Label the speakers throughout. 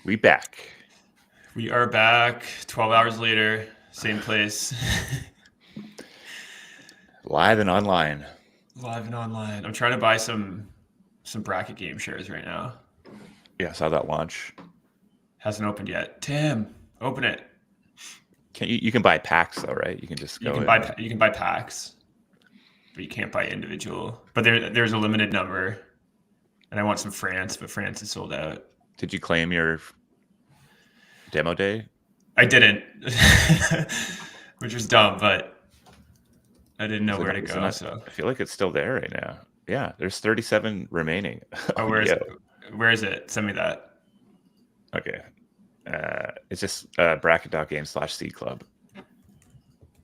Speaker 1: We back.
Speaker 2: We are back 12 hours later, same place.
Speaker 1: Live and online.
Speaker 2: Live and online. I'm trying to buy some bracket game shares right now.
Speaker 1: Yeah, I saw that launch.
Speaker 2: Hasn't opened yet. Tim, open it.
Speaker 1: You can buy packs though, right? You can just go.
Speaker 2: You can buy packs, but you can't buy individual. But there's a limited number, and I want some France, but France is sold out.
Speaker 1: Did you claim your demo day?
Speaker 2: I didn't, which was dumb, but I didn't know where to go. So
Speaker 1: I feel like it's still there right now. Yeah, there's 37 remaining.
Speaker 2: Oh, where is it? Send me that.
Speaker 1: Okay. It's just bracket.game/seedclub.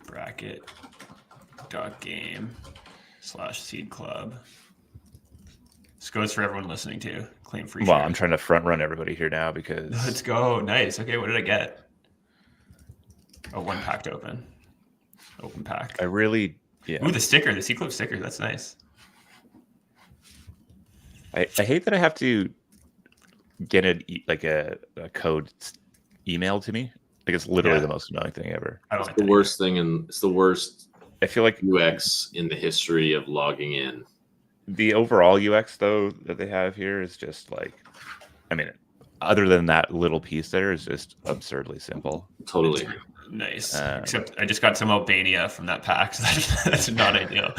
Speaker 2: Bracket.game/seedclub. This goes for everyone listening to. Claim free
Speaker 1: Well,
Speaker 2: share.
Speaker 1: I'm trying to front run everybody here now because...
Speaker 2: Let's go. Nice. Okay, what did I get? Oh, one pack to open. Open pack.
Speaker 1: I really... Yeah.
Speaker 2: Ooh, the sticker. The C-Club sticker. That's nice.
Speaker 1: I hate that I have to get a code emailed to me. Like, it's literally the most annoying thing ever.
Speaker 3: It's the worst thing, and it's the worst.
Speaker 1: I feel like
Speaker 3: UX in the history of logging in.
Speaker 1: The overall UX though that they have here is just like, I mean, other than that little piece there is just absurdly simple.
Speaker 3: Totally
Speaker 2: nice. Except I just got some Albania from that pack, so that's not ideal.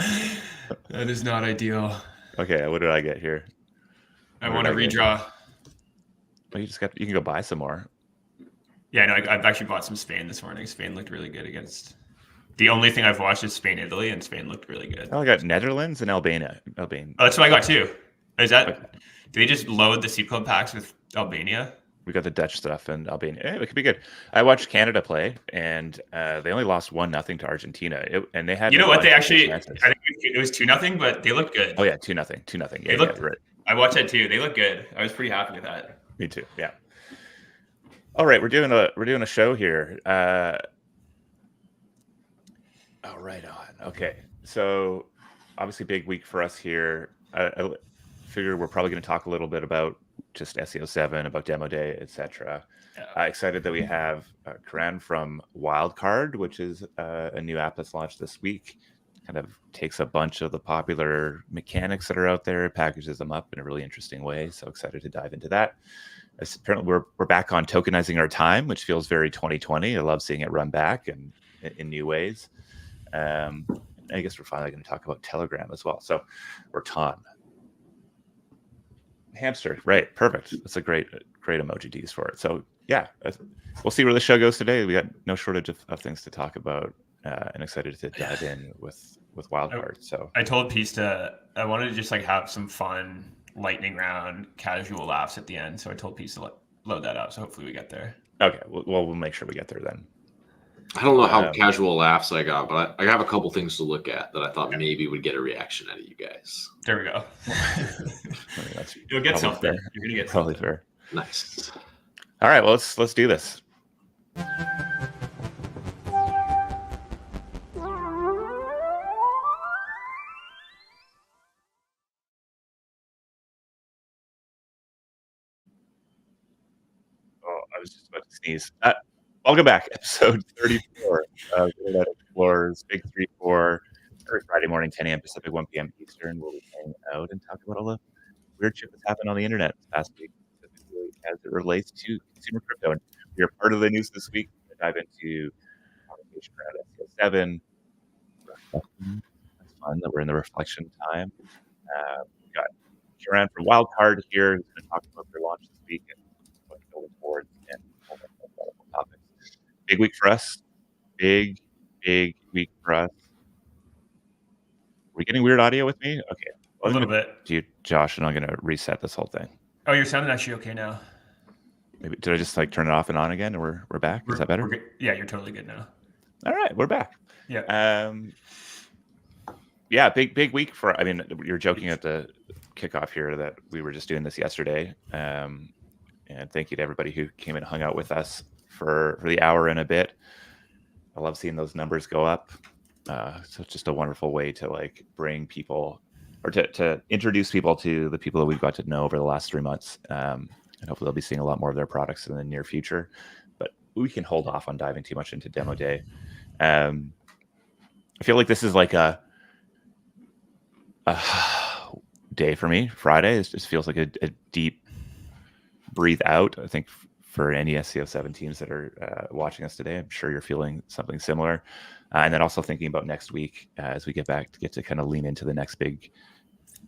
Speaker 2: That is not ideal.
Speaker 1: Okay, what did I get here?
Speaker 2: I want to redraw.
Speaker 1: Well, you can go buy some more.
Speaker 2: Yeah, no, I've actually bought some Spain this morning. Spain looked really good against. The only thing I've watched is Spain, Italy, and Spain looked really good.
Speaker 1: I got Netherlands and Albania.
Speaker 2: Oh, that's what I got too. Is that? Okay. Do they just load the C-Club packs with Albania?
Speaker 1: We got the Dutch stuff and Albania. It could be good. I watched Canada play, and they only lost 1-0 to Argentina. And they had.
Speaker 2: You know what? They actually, I think it was 2-0, but they looked good.
Speaker 1: Oh yeah, 2-0, 2-0. Yeah,
Speaker 2: right. I watched that too. They look good. I was pretty happy with that.
Speaker 1: Me too. Yeah. All right, we're doing a show here. Oh, right on. Okay, so obviously big week for us here. I figure we're probably going to talk a little bit about just SEO 7, about demo day, etc. Yeah. Excited that we have Karan from Wildcard, which is a new app that's launched this week. Kind of takes a bunch of the popular mechanics that are out there, packages them up in a really interesting way. So excited to dive into that. Apparently, we're back on tokenizing our time, which feels very 2020. I love seeing it run back and in new ways. I guess we're finally going to talk about Telegram as well. So, Raton. Hamster, right? Perfect. That's a great emoji to use for it. So, yeah, we'll see where the show goes today. We got no shortage of things to talk about, and excited to dive in with Wildcard. So, I
Speaker 2: told Peace I wanted to just like have some fun lightning round casual laughs at the end. So I told Peace to load that up. So hopefully we get there.
Speaker 1: Okay, well we'll make sure we get there then.
Speaker 3: I don't know how casual laughs I got, but I have a couple things to look at that I thought maybe would get a reaction out of you guys.
Speaker 2: There we go. You'll get something.
Speaker 1: Fair.
Speaker 2: You're gonna get
Speaker 1: probably
Speaker 2: something.
Speaker 1: Fair.
Speaker 3: Nice.
Speaker 1: All right, well let's do this. I was just about to sneeze. Welcome back, episode 34 of Internet Explorers Ep.34. Every Friday morning, 10 a.m. Pacific, 1 p.m. Eastern, we'll be hanging out and talk about all the weird shit that's happened on the internet this past week, specifically as it relates to consumer crypto. And we are part of the news this week. We're going to dive into conversation around SEO 7. It's fun that we're in the reflection time. We've got Karan from Wildcard here who's going to talk about their launch this week and what going forward and all that topics. Big week for us. Big week for us. Are we getting weird audio with me? Okay.
Speaker 2: A little bit.
Speaker 1: To you, Josh, and I'm going to reset this whole thing.
Speaker 2: Oh, you're sounding actually okay now.
Speaker 1: Maybe did I just like turn it off and on again, and we're back? Is that better?
Speaker 2: Yeah, you're totally good now.
Speaker 1: All right, we're back.
Speaker 2: Yeah.
Speaker 1: Yeah, big week for. I mean, you're joking at the kickoff here that we were just doing this yesterday. And thank you to everybody who came and hung out with us for the hour and a bit. I love seeing those numbers go up. So it's just a wonderful way to like bring people or to introduce people to the people that we've got to know over the last 3 months. and hopefully they'll be seeing a lot more of their products in the near future. But we can hold off on diving too much into demo day. I feel like this is like a day for me. Friday just feels like a deep breathe out. I think for any SEO7 teams that are watching us today, I'm sure you're feeling something similar. And then also thinking about next week as we get to kind of lean into the next big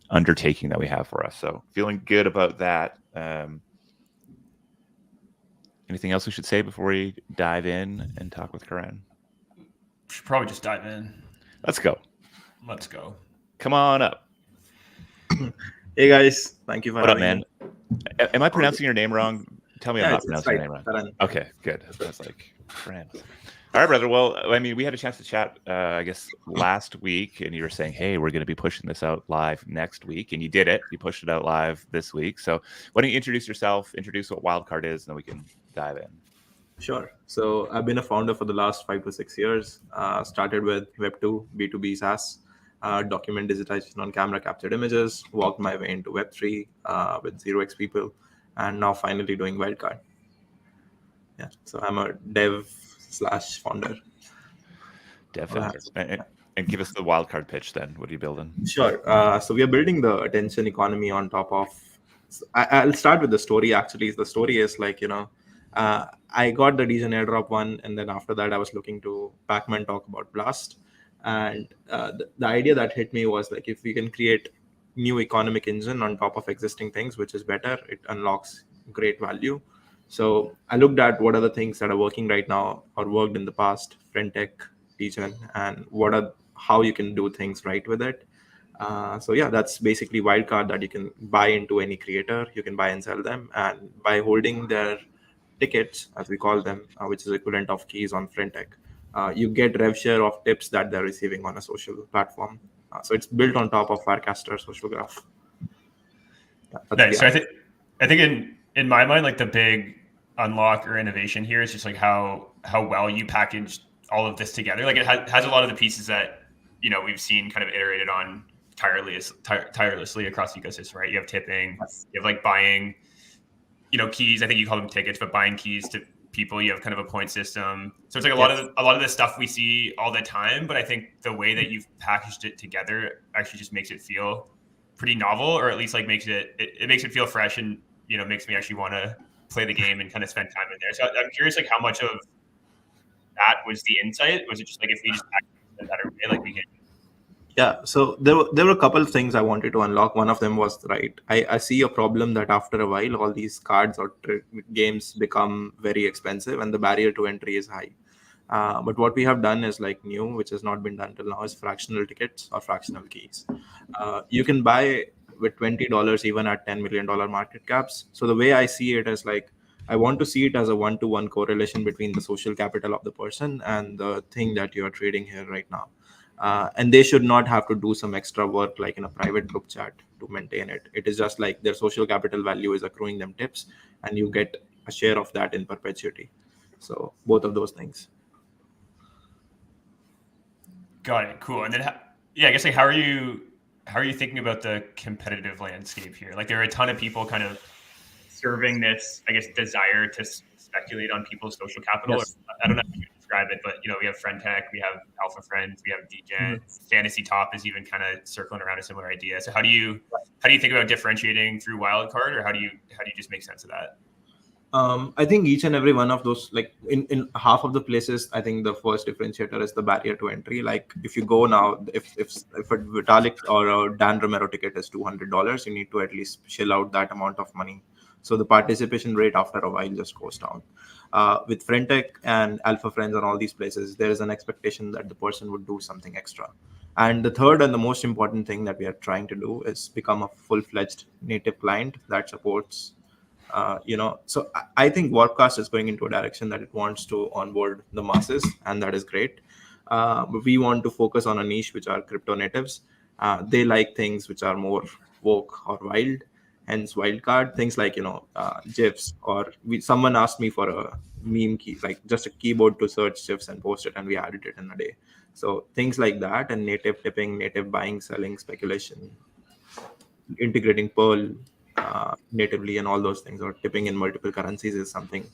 Speaker 1: undertaking that we have for us. So feeling good about that. Anything else we should say before we dive in and talk with Karan?
Speaker 2: Should probably just dive in.
Speaker 1: Let's go.
Speaker 2: Let's go.
Speaker 1: Come on up.
Speaker 4: Hey guys, thank you for
Speaker 1: What up,
Speaker 4: having
Speaker 1: man? Am I pronouncing your name wrong? Tell me I'm not pronouncing your name wrong.
Speaker 4: Karan.
Speaker 1: Okay, good. I was like, Karan. All right, brother. Well, I mean, we had a chance to chat, I guess, last week, and you were saying, hey, we're going to be pushing this out live next week, and you did it. You pushed it out live this week. So why don't you introduce yourself, introduce what Wildcard is, and then we can dive in.
Speaker 4: Sure. So I've been a founder for the last 5 to 6 years. Started with Web2, B2B SaaS, document digitization on camera captured images, walked my way into Web3 with 0x people, and now finally doing Wildcard. Yeah. So I'm a dev/founder.
Speaker 1: Dev founder. And give us the Wildcard pitch then. What are you building?
Speaker 4: Sure. So we are building the attention economy on top of. I'll start with the story. Actually, the story is like, I got the Degen airdrop one, and then after that, I was looking to Pacman talk about Blast, and the idea that hit me was like, if we can create new economic engine on top of existing things, which is better, it unlocks great value. So I looked at what are the things that are working right now or worked in the past, Frentech, Degen, and how you can do things right with it. So yeah, that's basically Wildcard, that you can buy into any creator, you can buy and sell them, and by holding their tickets, as we call them, which is equivalent of keys on Frentech, you get rev share of tips that they're receiving on a social platform. So it's built on top of Firecaster Social Graph. Yeah,
Speaker 2: Nice. So I think in my mind, like the big unlock or innovation here is just like how well you package all of this together. Like it has a lot of the pieces that we've seen kind of iterated on tirelessly across the ecosystem, right? You have tipping, you have like buying, keys. I think you call them tickets, but buying keys to people. You have kind of a point system. So it's like a lot of the stuff we see all the time. But I think the way that you've packaged it together actually just makes it feel pretty novel, or at least like makes it makes it feel fresh, and makes me actually want to play the game and kind of spend time in there. So I'm curious, like how much of that was the insight? Was it just like if we just package it in a better way, like we can?
Speaker 4: Yeah, so there were a couple of things I wanted to unlock. One of them was, right, I see a problem that after a while, all these cards or games become very expensive and the barrier to entry is high. But what we have done is like new, which has not been done till now, is fractional tickets or fractional keys. You can buy with $20 even at $10 million market caps. So the way I see it is like, I want to see it as a one-to-one correlation between the social capital of the person and the thing that you are trading here right now. And they should not have to do some extra work like in a private group chat to maintain it. It is just like their social capital value is accruing them tips, and you get a share of that in perpetuity. So both of those things.
Speaker 2: Got it. Cool. And then, I guess like how are you thinking about the competitive landscape here? Like there are a ton of people kind of serving this, I guess, desire to speculate on people's social capital.
Speaker 4: Yes.
Speaker 2: I don't know how you describe it, but we have Frentech, we have Alpha Friends, we have Degen, Fantasy Top is even kind of circling around a similar idea. So how do you think about differentiating through Wildcard, or how do you just make sense of that?
Speaker 4: I think each and every one of those, like in half of the places, I think the first differentiator is the barrier to entry. Like if you go now, if a Vitalik or a Dan Romero ticket is $200, you need to at least shell out that amount of money. So the participation rate after a while just goes down. With Frentech and Alpha Friends and all these places, there is an expectation that the person would do something extra. And the third and the most important thing that we are trying to do is become a full-fledged native client that supports, So I think Warpcast is going into a direction that it wants to onboard the masses, and that is great. But we want to focus on a niche, which are crypto natives. They like things which are more woke or wild. Hence Wildcard, things like GIFs, or someone asked me for a meme key, like just a keyboard to search GIFs and post it, and we added it in a day. So things like that, and native tipping, native buying, selling, speculation, integrating Pearl, natively and all those things, or tipping in multiple currencies is something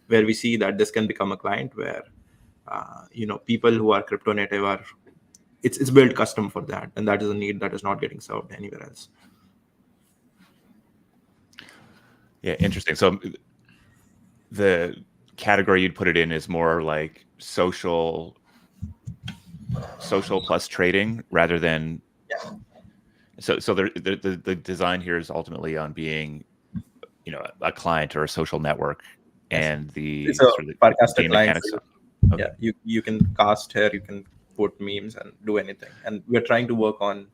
Speaker 4: where we see that this can become a client where people who are crypto native are it's built custom for that, and that is a need that is not getting served anywhere else.
Speaker 1: Yeah, interesting. So the category you'd put it in is more like social plus trading rather than so the design here is ultimately on being a client or a social network, and the
Speaker 4: It's a
Speaker 1: sort of the
Speaker 4: Farcaster
Speaker 1: game
Speaker 4: client.
Speaker 1: mechanics.
Speaker 4: So
Speaker 1: Okay.
Speaker 4: yeah, you can cast here, you can put memes and do anything, and we're trying to work on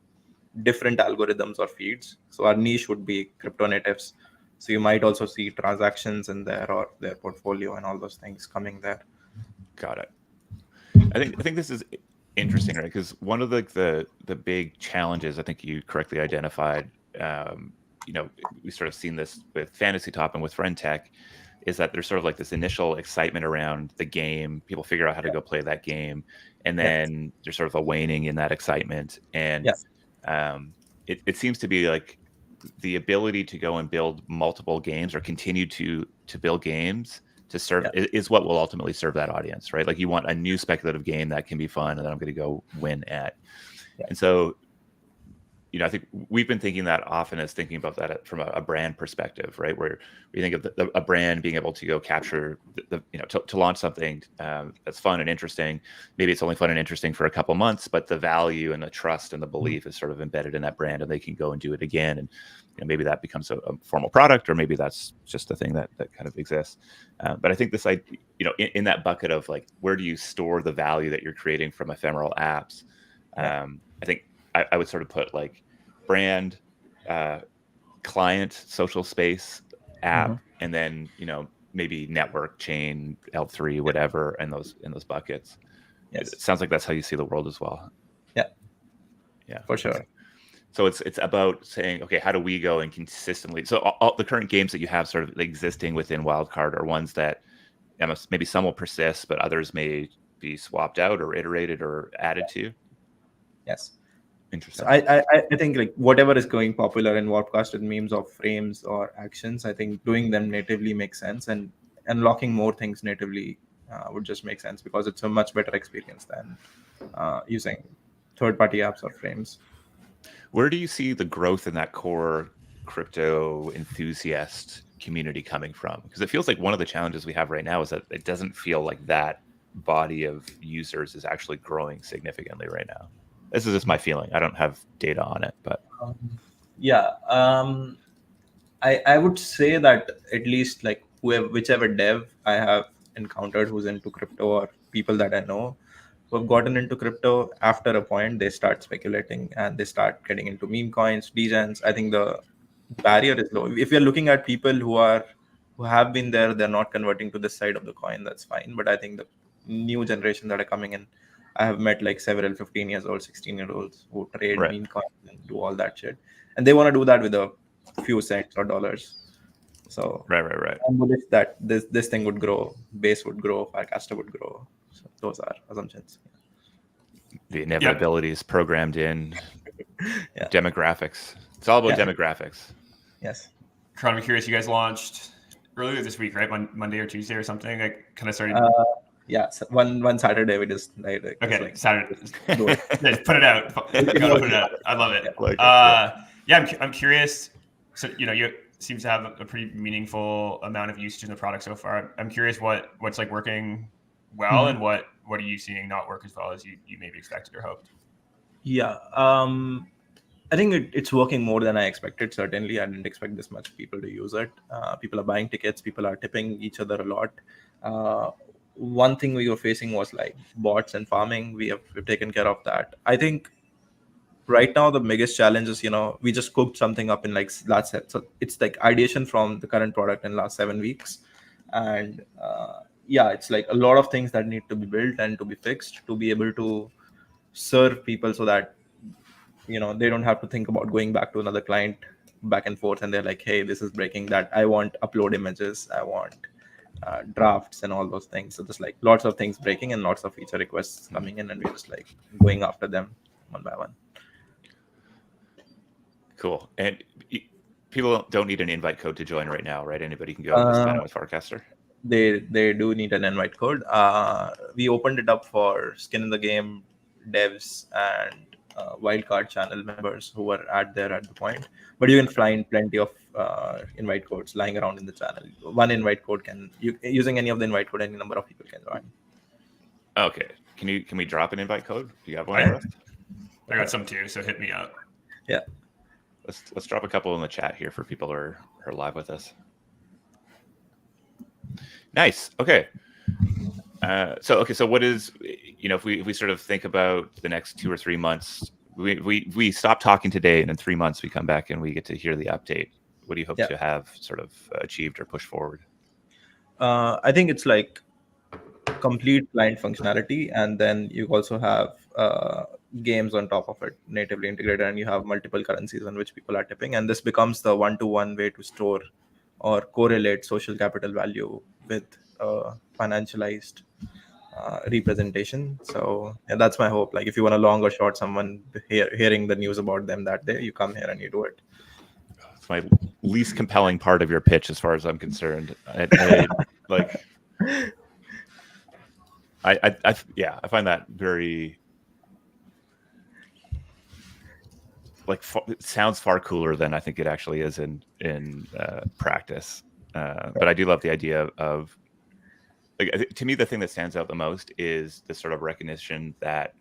Speaker 4: different algorithms or feeds. So our niche would be crypto natives, so you might also see transactions in there or their portfolio and all those things coming there.
Speaker 1: Got it. I think this is interesting, right? Because one of the big challenges I think you correctly identified, we sort of seen this with Fantasy Top and with Friend Tech, is that there's sort of like this initial excitement around the game. People figure out how to go play that game, and then there's sort of a waning in that excitement. And it seems to be like the ability to go and build multiple games or continue to build games to serve is what will ultimately serve that audience, right? Like you want a new speculative game that can be fun and that I'm going to go win at. And so, I think we've been thinking that often as thinking about that from a brand perspective, right? Where we think of a brand being able to go capture to launch something that's fun and interesting. Maybe it's only fun and interesting for a couple months, but the value and the trust and the belief is sort of embedded in that brand, and they can go and do it again. And maybe that becomes a formal product, or maybe that's just a thing that kind of exists. But I think this, in that bucket of like, where do you store the value that you're creating from ephemeral apps? I think I would sort of put like brand, client, social space, app, and then maybe network, chain, L3, whatever, and those buckets. It sounds like that's how you see the world as well. Yeah,
Speaker 4: for sure.
Speaker 1: So it's about saying, okay, how do we go and consistently? So all the current games that you have sort of existing within Wildcard are ones that maybe some will persist, but others may be swapped out or iterated or added to.
Speaker 4: Yes.
Speaker 1: Interesting.
Speaker 4: So I think like whatever is going popular in Warpcast with memes or frames or actions, I think doing them natively makes sense, and unlocking more things natively would just make sense, because it's a much better experience than using third-party apps or frames.
Speaker 1: Where do you see the growth in that core crypto enthusiast community coming from? Because it feels like one of the challenges we have right now is that it doesn't feel like that body of users is actually growing significantly right now. This is just my feeling. I don't have data on it, but
Speaker 4: I would say that at least like whichever dev I have encountered who's into crypto, or people that I know who have gotten into crypto, after a point they start speculating and they start getting into meme coins, degens. I think the barrier is low. If you're looking at people who have been there, they're not converting to this side of the coin, that's fine. But I think the new generation that are coming in, I have met like several 15 years old, 16-year-olds who trade meme coins and do all that shit, and they want to do that with a few cents or dollars. So
Speaker 1: right.
Speaker 4: I'm bullish that this thing would grow, base would grow, Firecaster would grow. So those are assumptions.
Speaker 1: The inevitability is programmed in. Demographics. It's all about demographics.
Speaker 4: Yes.
Speaker 2: Karan, I'm curious. You guys launched earlier this week, right? Monday or Tuesday or something. I kind of started.
Speaker 4: One Saturday we just
Speaker 2: okay, Saturday. Just put it out. You gotta put it out. I love it. I'm curious. So you seem to have a pretty meaningful amount of usage in the product so far. I'm curious what's like working well, and what are you seeing not work as well as you maybe expected or hoped?
Speaker 4: I think it's working more than I expected. Certainly, I didn't expect this much people to use it. People are buying tickets. People are tipping each other a lot. One thing we were facing was like bots and farming. We've taken care of that. I think right now the biggest challenge is we just cooked something up in like last set. So it's like ideation from the current product in last 7 weeks, and it's like a lot of things that need to be built and to be fixed to be able to serve people, so that they don't have to think about going back to another client back and forth, and they're like, hey, this is breaking, that I want upload images, I want drafts and all those things. So there's like lots of things breaking and lots of feature requests coming in, and we're just like going after them one by one.
Speaker 1: Cool. And people don't need an invite code to join right now, right? Anybody can go and just spam with Farcaster.
Speaker 4: They do need an invite code. We opened it up for skin in the game devs and wildcard channel members who were at the point, but you can find plenty of invite codes lying around in the channel. One invite code using any of the invite code, any number of people can join.
Speaker 1: Okay, can we drop an invite code? Do you have one for us?
Speaker 2: I got some too, so hit me up.
Speaker 4: Yeah,
Speaker 1: let's drop a couple in the chat here for people who are live with us. Nice. Okay. So what is, if we sort of think about the next 2 or 3 months, we stop talking today, and in 3 months we come back and we get to hear the update. What do you hope to have sort of achieved or pushed forward?
Speaker 4: I think it's like complete client functionality, and then you also have games on top of it natively integrated, and you have multiple currencies on which people are tipping, and this becomes the one-to-one way to store or correlate social capital value with financialized representation. So that's my hope. Like if you want to long or short someone, hearing the news about them that day, you come here and you do it.
Speaker 1: It's my least compelling part of your pitch as far as I'm concerned. I find that very it sounds far cooler than I think it actually is in practice. But I do love the idea of, to me, the thing that stands out the most is the sort of recognition that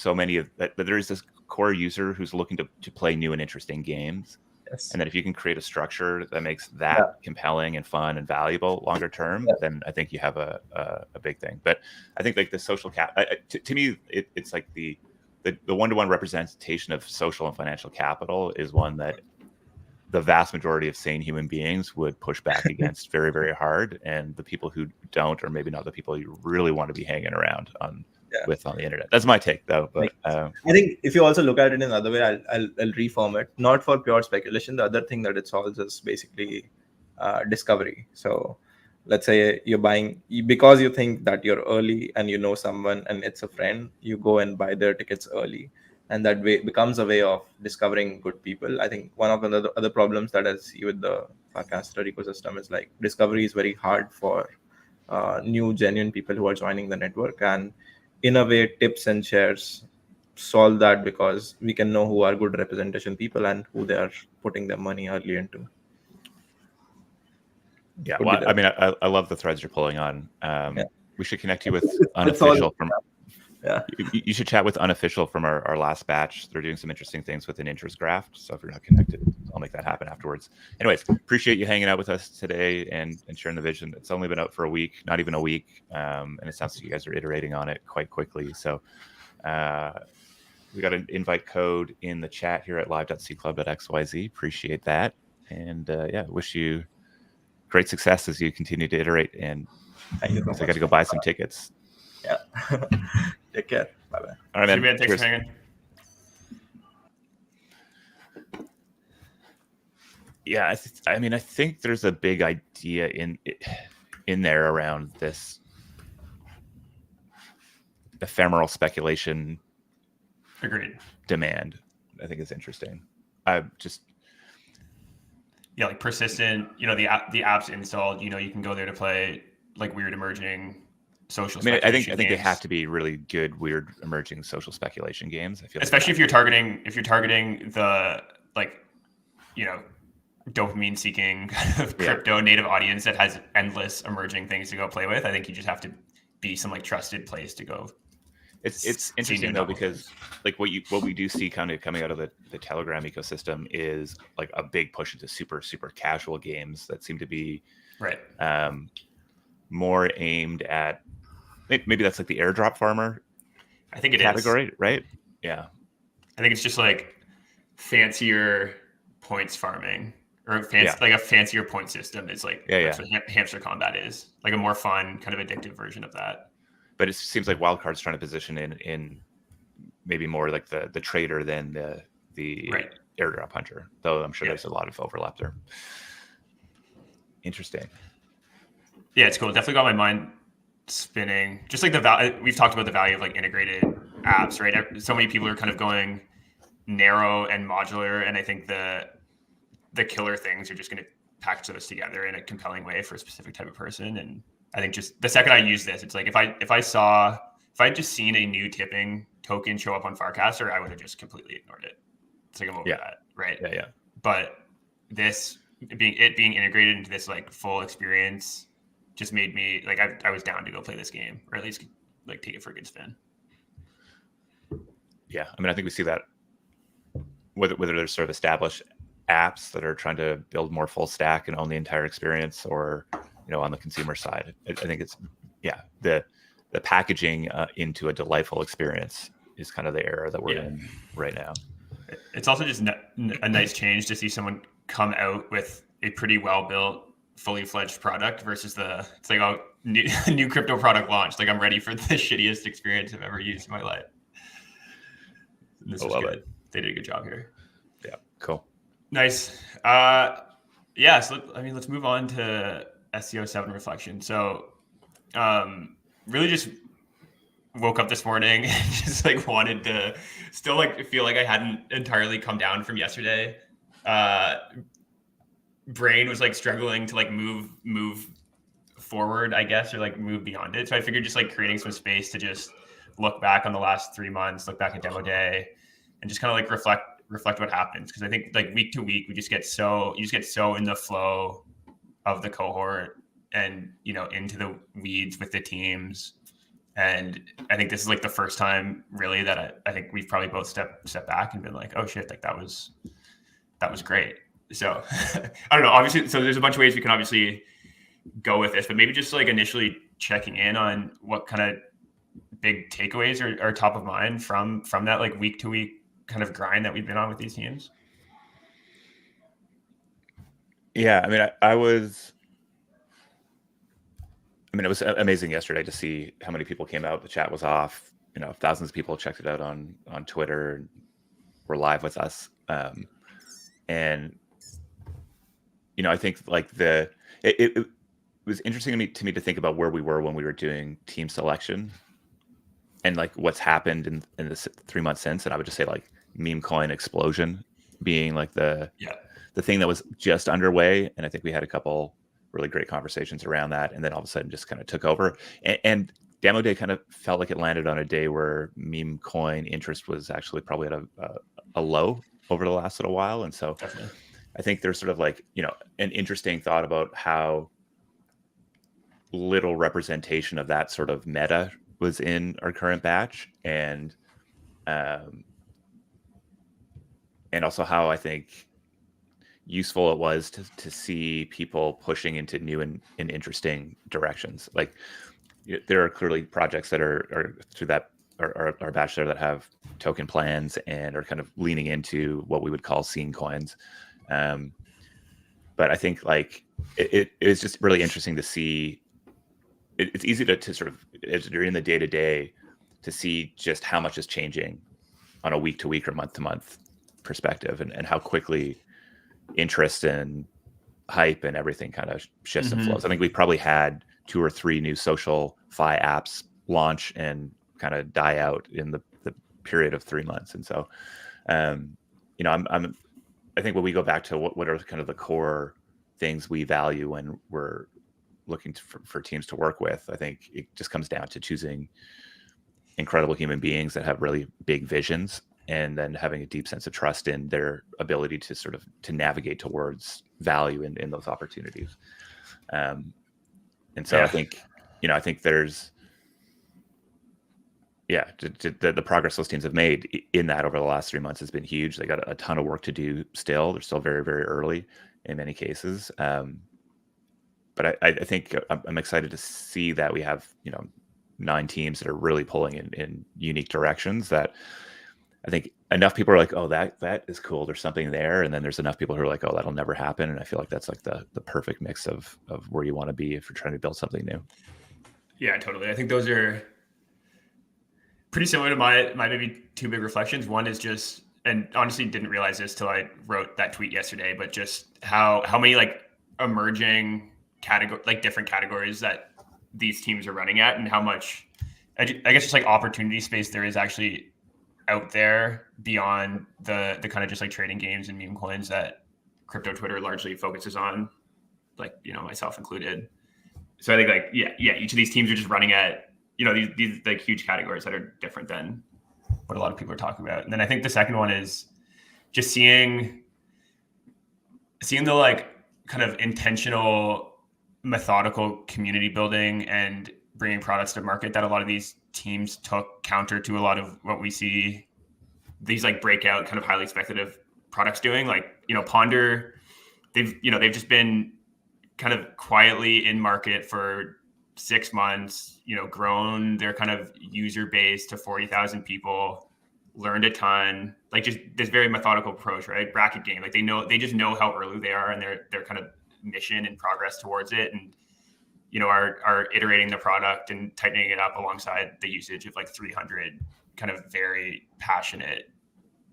Speaker 1: that there is this core user who's looking to play new and interesting games.
Speaker 4: Yes.
Speaker 1: And that if you can create a structure that makes that compelling and fun and valuable longer term, then I think you have a big thing. But I think like the social to me, it's like the one-to-one representation of social and financial capital is one that the vast majority of sane human beings would push back against very, very hard. And the people who don't, or maybe not the people you really want to be hanging around with on the internet. That's my take, though. But
Speaker 4: I think if you also look at it in another way, I'll reform it. Not for pure speculation. The other thing that it solves is basically discovery. So let's say you're buying because you think that you're early and you know someone and it's a friend, you go and buy their tickets early. And that way becomes a way of discovering good people. I think one of the other problems that I see with the Farcaster ecosystem is like discovery is very hard for new genuine people who are joining the network. And in a way, tips and shares solve that because we can know who are good representation people and who they are putting their money early into.
Speaker 1: Yeah, well, I mean, I love the threads you're pulling on. We should connect you with Unofficial from.
Speaker 4: Yeah,
Speaker 1: you should chat with Unofficial from our last batch. They're doing some interesting things with an interest graph. So if you're not connected, I'll make that happen afterwards. Anyways, appreciate you hanging out with us today and sharing the vision. It's only been out for a week, not even a week. And it sounds like you guys are iterating on it quite quickly. So we got an invite code in the chat here at live.seedclub.xyz. Appreciate that. And wish you great success as you continue to iterate. And I got to go buy some tickets.
Speaker 4: Yeah. Take care. Bye-bye.
Speaker 1: All right, man.
Speaker 2: Thanks for hanging.
Speaker 1: Yeah, I think there's a big idea in there around this ephemeral speculation.
Speaker 2: Agreed.
Speaker 1: Demand. I think is interesting.
Speaker 2: Like persistent. The app's installed. You can go there to play like weird emerging social.
Speaker 1: I think they have to be really good, weird, emerging social speculation games. I feel
Speaker 2: especially if you're targeting the dopamine seeking kind of crypto native audience that has endless emerging things to go play with. I think you just have to be some like trusted place to go.
Speaker 1: It's interesting though because like what we do see kind of coming out of the Telegram ecosystem is like a big push into super super casual games that seem to be more aimed at. Maybe that's like the airdrop farmer.
Speaker 2: I think it
Speaker 1: category,
Speaker 2: is.
Speaker 1: Right? Yeah.
Speaker 2: I think it's just like fancier points farming or like a fancier point system is like that's what Hamster Combat is. Like a more fun, kind of addictive version of that.
Speaker 1: But it seems like Wildcard's trying to position in maybe more like the trader than the airdrop hunter. Though I'm sure there's a lot of overlap there. Interesting.
Speaker 2: Yeah, it's cool. Definitely got my mind spinning. Just like the value, we've talked about the value of like integrated apps, right? So many people are kind of going narrow and modular, and I think the the killer things are just going to package those together in a compelling way for a specific type of person. And I think just the second I use this, it's like if I'd just seen a new tipping token show up on Farcaster, I would have just completely ignored it. It's like I'm over that, right?
Speaker 1: Yeah.
Speaker 2: But this being integrated into this like full experience just made me like I was down to go play this game, or at least like take it for a good spin.
Speaker 1: Yeah, I mean, I think we see that whether there's sort of established apps that are trying to build more full stack and own the entire experience, or on the consumer side, I think it's the packaging into a delightful experience is kind of the era that we're in right now.
Speaker 2: It's also just a nice change to see someone come out with a pretty well built, fully fledged product versus it's like a new crypto product launched. Like I'm ready for the shittiest experience I've ever used in my life. And this was good. They did a good job here.
Speaker 1: Yeah, cool.
Speaker 2: Nice. So let's move on to SEO7 reflection. So, really just woke up this morning and just like wanted to still like feel like I hadn't entirely come down from yesterday. Brain was like struggling to like move forward, I guess, or like move beyond it. So I figured just like creating some space to just look back on the last 3 months, look back at demo day, and just kind of like reflect what happens. Because I think like week to week, you just get so in the flow of the cohort and into the weeds with the teams. And I think this is like the first time really that I think we've probably both stepped back and been like, oh shit, like that was great. So I don't know, obviously, so there's a bunch of ways we can obviously go with this, but maybe just like initially checking in on what kind of big takeaways are top of mind from that like week to week kind of grind that we've been on with these teams.
Speaker 1: Yeah, I mean, it was amazing yesterday to see how many people came out. The chat was off. Thousands of people checked it out on Twitter and were live with us. And I think like it was interesting to me to think about where we were when we were doing team selection and like what's happened in this 3 months since. And I would just say like meme coin explosion being like the thing that was just underway. And I think we had a couple really great conversations around that, and then all of a sudden just kind of took over. And demo day kind of felt like it landed on a day where meme coin interest was actually probably at a low over the last little while. And so
Speaker 2: definitely,
Speaker 1: I think there's sort of like an interesting thought about how little representation of that sort of meta was in our current batch, and also how I think useful it was to see people pushing into new and interesting directions. Like there are clearly projects that are through that our batch there that have token plans and are kind of leaning into what we would call scene coins. But I think like it is just really interesting to see. It's easy to sort of, as you're in the day to day, to see just how much is changing on a week to week or month to month perspective, and how quickly interest and hype and everything kind of shifts and flows. I think we probably had 2 or 3 new social fi apps launch and kind of die out in the period of 3 months. And so, I think when we go back to what are kind of the core things we value when we're looking for teams to work with, I think it just comes down to choosing incredible human beings that have really big visions, and then having a deep sense of trust in their ability to sort of to navigate towards value in those opportunities. And so I think there's the progress those teams have made in that over the last 3 months has been huge. They got a ton of work to do still. They're still very, very early in many cases. But I think I'm excited to see that we have 9 teams that are really pulling in unique directions that I think enough people are like, oh, that is cool. There's something there. And then there's enough people who are like, oh, that'll never happen. And I feel like that's like the perfect mix of where you want to be if you're trying to build something new.
Speaker 2: Yeah, totally. I think those are pretty similar to my maybe 2 big reflections. One is just, and honestly didn't realize this till I wrote that tweet yesterday, but just how many like emerging different categories that these teams are running at, and how much, I guess, just like opportunity space there is actually out there beyond the kind of just like trading games and meme coins that crypto Twitter largely focuses on, like, myself included. So I think like, each of these teams are just running at, these like huge categories that are different than what a lot of people are talking about. And then I think the second one is just seeing the like kind of intentional, methodical community building and bringing products to market that a lot of these teams took counter to a lot of what we see these like breakout kind of highly speculative products doing. Like, Ponder, they've just been kind of quietly in market for 6 months, grown their kind of user base to 40,000 people, learned a ton, like just this very methodical approach, right? Bracket game. Like they just know how early they are and their kind of mission and progress towards it. And, are iterating the product and tightening it up alongside the usage of like 300 kind of very passionate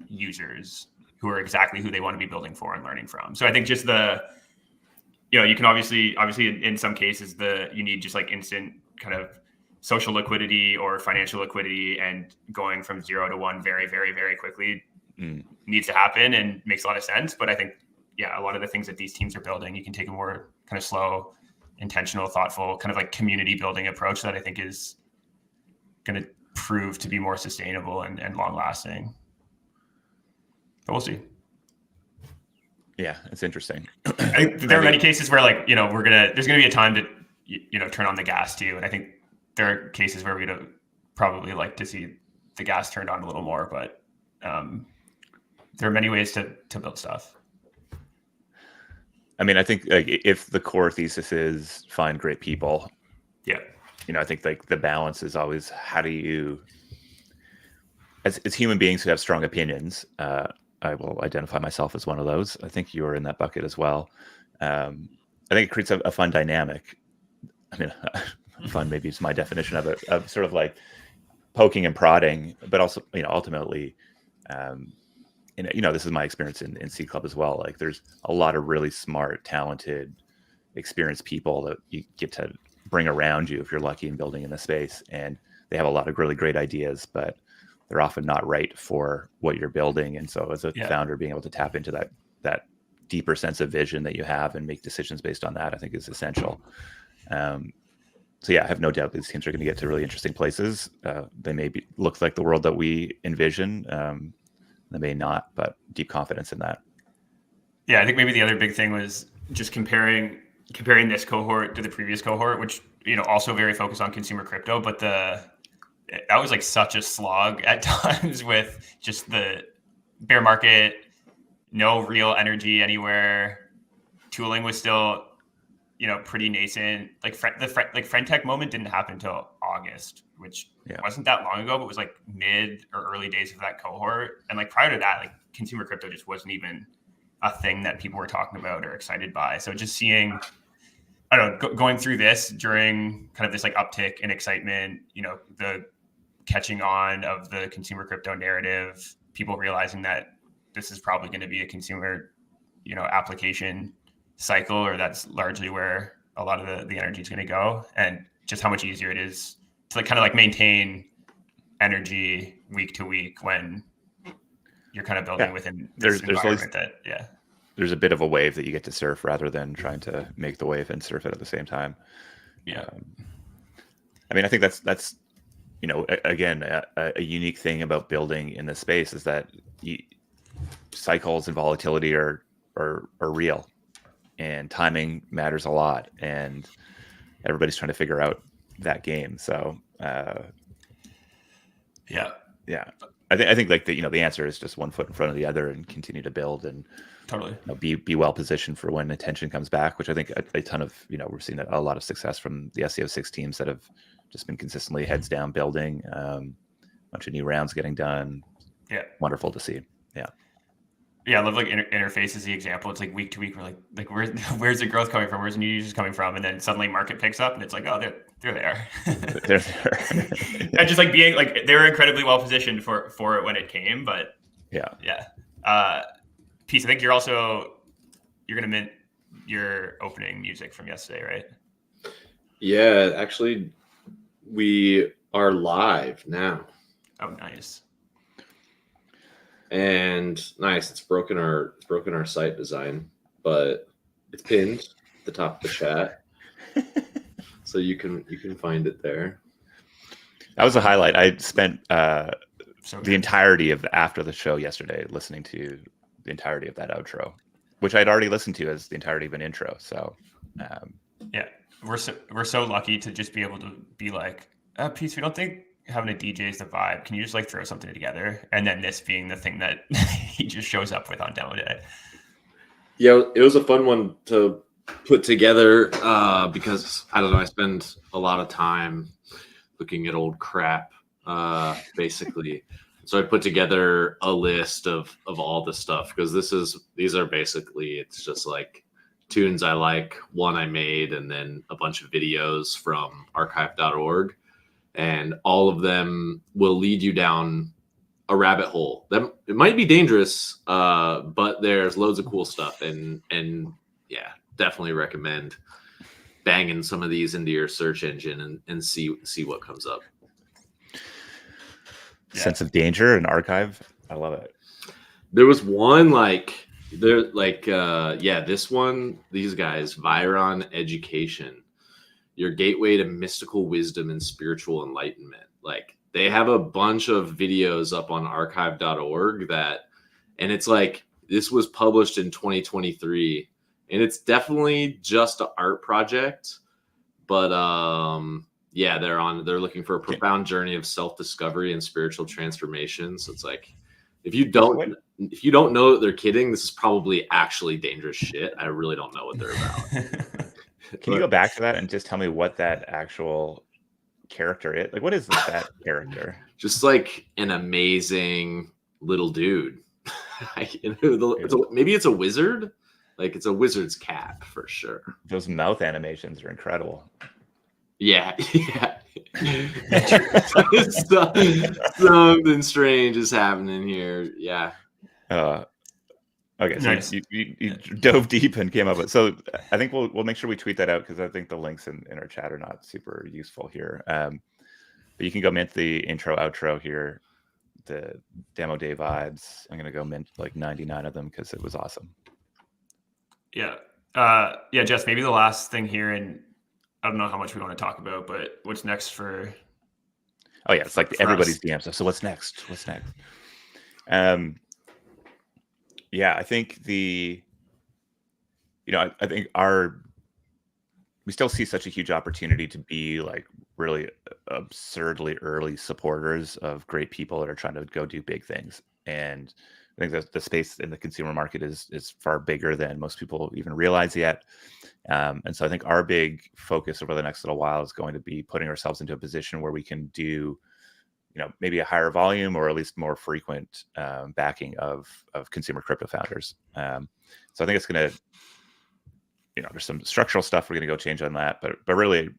Speaker 2: users who are exactly who they want to be building for and learning from. So I think just you can obviously in some cases you need just like instant kind of social liquidity or financial liquidity, and going from 0 to 1 very, very, very quickly needs to happen and makes a lot of sense. But I think, a lot of the things that these teams are building, you can take a more kind of slow, intentional, thoughtful, kind of like community building approach that I think is going to prove to be more sustainable and long lasting. But we'll see.
Speaker 1: Yeah, it's interesting.
Speaker 2: I think there are many cases where like, there's going to be a time to, turn on the gas too. And I think there are cases where we'd probably like to see the gas turned on a little more, but there are many ways to build stuff.
Speaker 1: I mean, I think like if the core thesis is find great people, I think like the balance is always how do you, as human beings who have strong opinions, I will identify myself as one of those. I think you're in that bucket as well. I think it creates a fun dynamic. I mean, fun maybe is my definition of it, of sort of like poking and prodding, but also, ultimately, this is my experience in Seed Club as well. Like there's a lot of really smart, talented, experienced people that you get to bring around you if you're lucky in building in this space. And they have a lot of really great ideas, but they're often not right for what you're building. And so as a founder, being able to tap into that deeper sense of vision that you have and make decisions based on that, I think is essential. So I have no doubt these teams are going to get to really interesting places. They may look like the world that we envision. They may not, but deep confidence in that.
Speaker 2: Yeah, I think maybe the other big thing was just comparing this cohort to the previous cohort, which, also very focused on consumer crypto, but that was like such a slog at times with just the bear market, no real energy anywhere. Tooling was still, pretty nascent. Like the friend tech moment didn't happen until August, which wasn't that long ago, but was like mid or early days of that cohort. And like prior to that, like consumer crypto just wasn't even a thing that people were talking about or excited by. So just seeing, I don't know, going through this during kind of this like uptick in excitement, the catching on of the consumer crypto narrative, people realizing that this is probably going to be a consumer, application cycle, or that's largely where a lot of the energy is going to go, and just how much easier it is to like kind of like maintain energy week to week when you're kind of building within this environment
Speaker 1: there's a bit of a wave that you get to surf rather than trying to make the wave and surf it at the same time. I mean, I think that's again, a unique thing about building in this space is that cycles and volatility are real, and timing matters a lot, and everybody's trying to figure out that game. So, I think like the answer is just one foot in front of the other and continue to build and
Speaker 2: totally
Speaker 1: be well positioned for when attention comes back, which I think a ton of, we're seeing a lot of success from the SEO6 teams that have just been consistently heads down building, a bunch of new rounds getting done. Wonderful to see.
Speaker 2: I love like interface as the example. It's like week to week, we're like where's the growth coming from? Where's the new users coming from? And then suddenly market picks up and it's like, oh, they're there.
Speaker 1: They're there.
Speaker 2: And just like being like, they were incredibly well positioned for it when it came, but Peace, I think you're going to mint your opening music from yesterday, right?
Speaker 3: Yeah, actually we are live now.
Speaker 2: Oh, nice.
Speaker 3: And nice. It's broken our site design. but it's pinned at the top of the chat, so you can find it there.
Speaker 1: That was a highlight. I spent the
Speaker 2: good.
Speaker 1: entirety of after the show yesterday listening to the entirety of that outro, which I'd already listened to as the entirety of an intro. So
Speaker 2: yeah, we're so lucky to just be able to be like, Peace, we don't think having a DJ is the vibe. Can you just like throw something together? And then this being the thing that he just shows up with on demo day.
Speaker 3: Yeah, it was a fun one to put together because I don't know, I spend a lot of time looking at old crap, basically. So I put together a list of all the stuff because these are basically, it's just like tunes I like, one I made, and then a bunch of videos from archive.org. And all of them will lead you down a rabbit hole. It might be dangerous, but there's loads of cool stuff. And yeah, definitely recommend banging some of these into your search engine and see what comes up.
Speaker 1: Yeah. Sense of danger and archive. I love it.
Speaker 3: There was one this one, these guys, Viron Education, your gateway to mystical wisdom and spiritual enlightenment. Like, they have a bunch of videos up on archive.org and it's like, this was published in 2023 and it's definitely just an art project, but they're looking for a profound journey of self-discovery and spiritual transformation. So it's like, if you don't know that they're kidding, this is probably actually dangerous shit. I really don't know what they're about.
Speaker 1: Can you go back to that and just tell me what that actual character is? Like, what is that character?
Speaker 3: Just like an amazing little dude. Maybe it's a wizard. Like, it's a wizard's cap for sure.
Speaker 1: Those mouth animations are incredible.
Speaker 3: Yeah. Something strange is happening here. Yeah.
Speaker 1: Okay, so nice. you dove deep and came up with. So I think we'll make sure we tweet that out because I think the links in our chat are not super useful here. But you can go mint the intro, outro here, the demo day vibes. I'm gonna go mint like 99 of them because it was awesome.
Speaker 2: Yeah, Jess. Maybe the last thing here, and I don't know how much we want to talk about, but what's next for?
Speaker 1: Oh yeah, it's like everybody's DM stuff. So what's next? Yeah, I think I think we still see such a huge opportunity to be like really absurdly early supporters of great people that are trying to go do big things. And I think that the space in the consumer market is far bigger than most people even realize yet. And so I think our big focus over the next little while is going to be putting ourselves into a position where we can do, maybe a higher volume or at least more frequent backing of consumer crypto founders. So I think it's going to, there's some structural stuff we're going to go change on that, but really